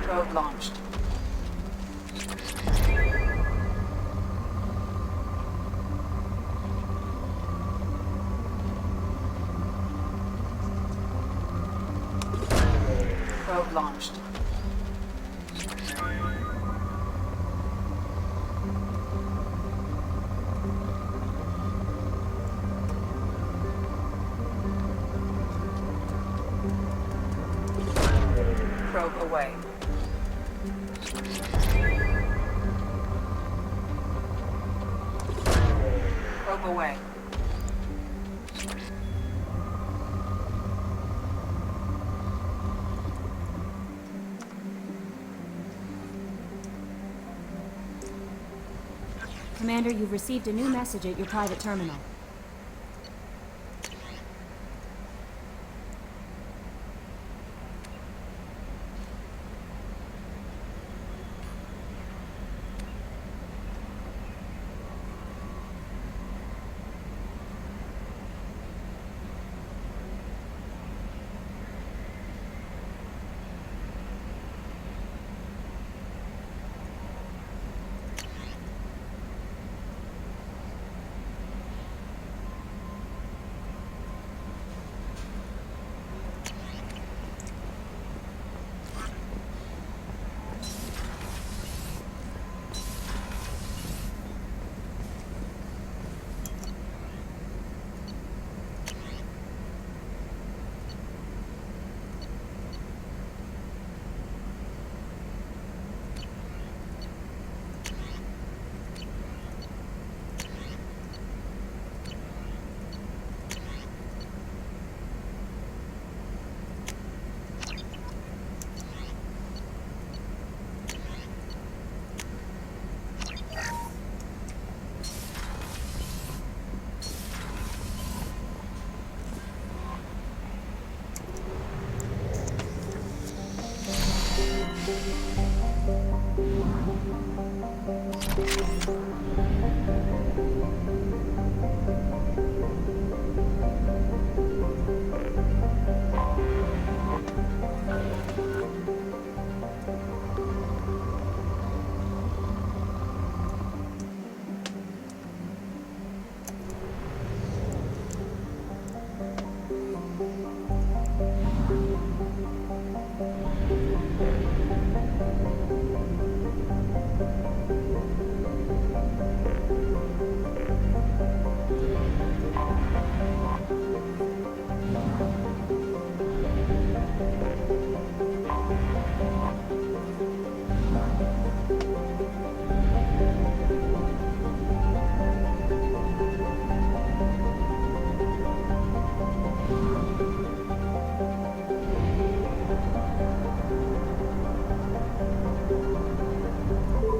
Probe launched. Probe launched. Probe away. Probe away. Commander, you've received a new message at your private terminal.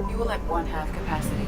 Fuel at 1/2 capacity.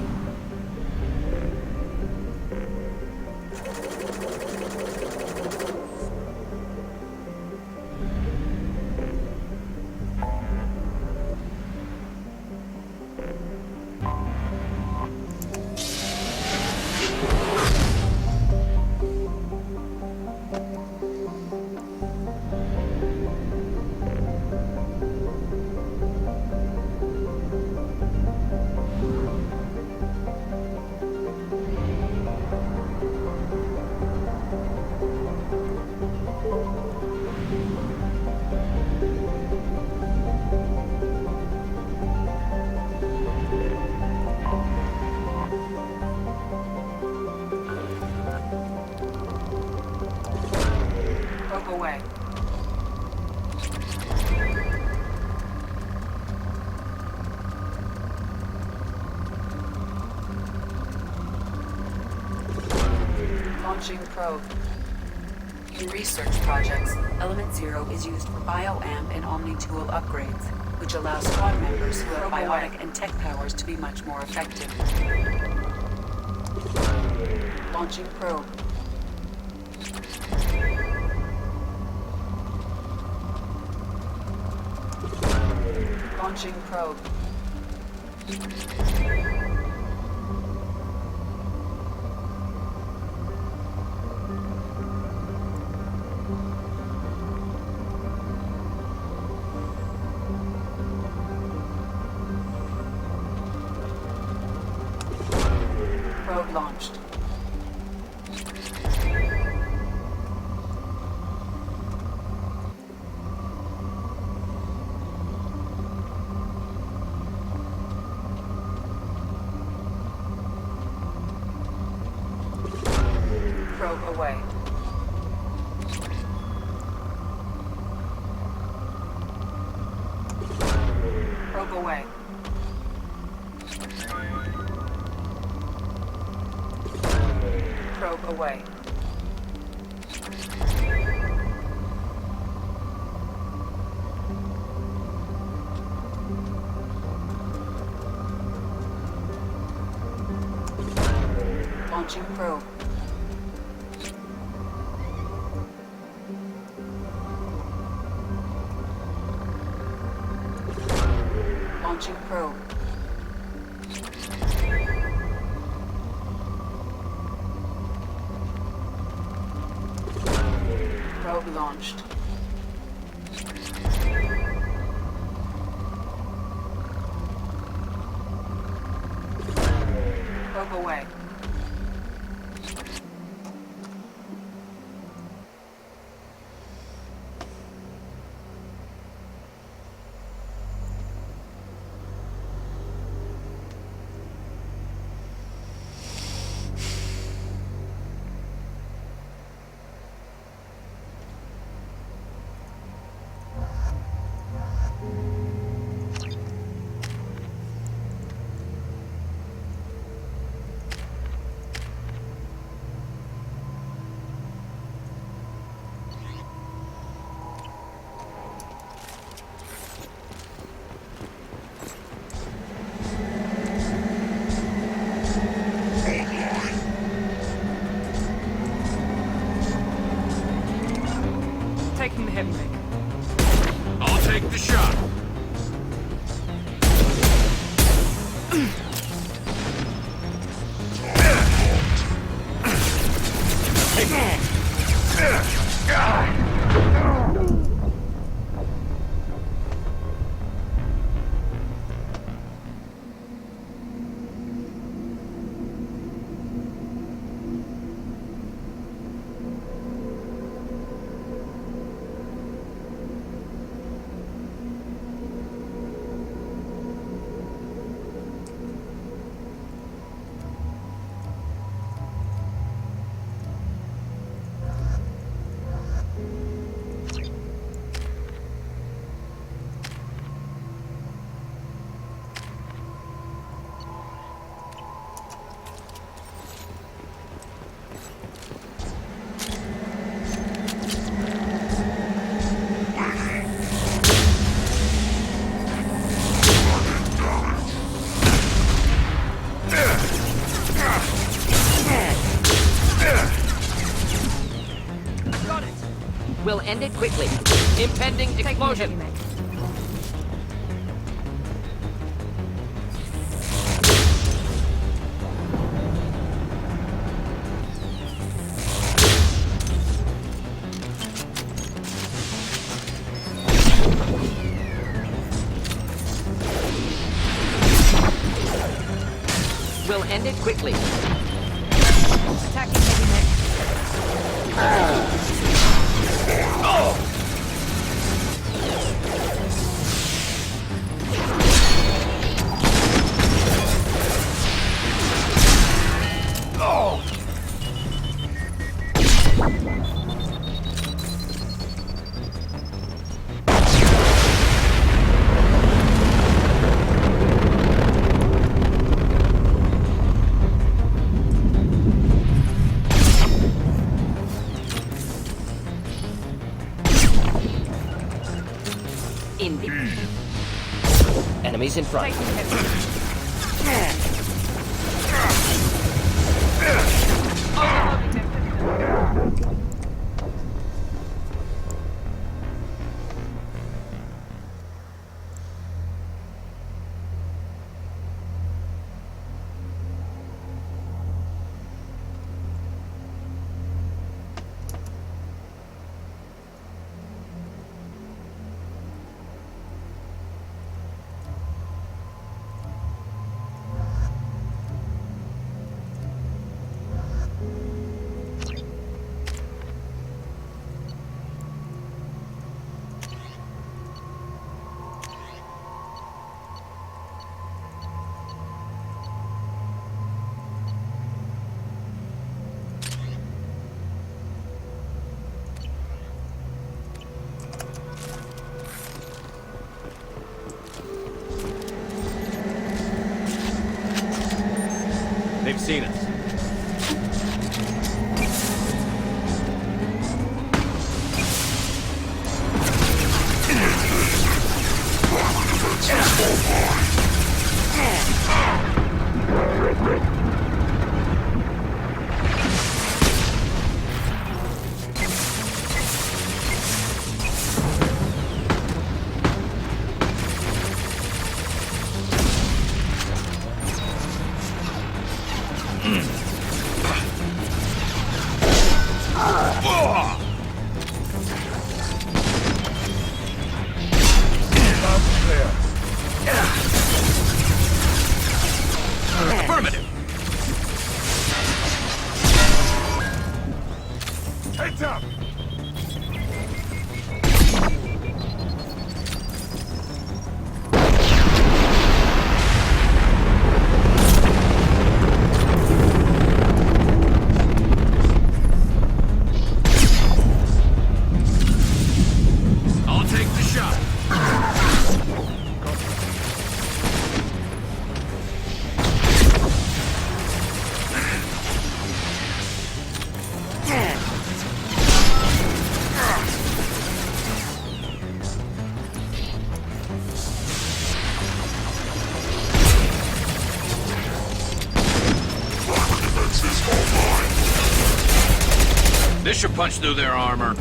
away. Launching probe. In research projects, Element Zero is used for bio-amp and omni-tool upgrades, which allows squad members who have biotic and tech powers to be much more effective. Launching probe. Launching probe. Probe launched. Probe away. Probe away. Probe away. Launching probe. Launching probe. Probe launched. Probe away. Taking the heavy make. I'll take the shot. We'll end it quickly. Impending explosion. We'll end it quickly. Attacking heavy mech. Enemies in front. They've seen us. Affirmative. Heads up! I'll take the shot. This should punch through their armor.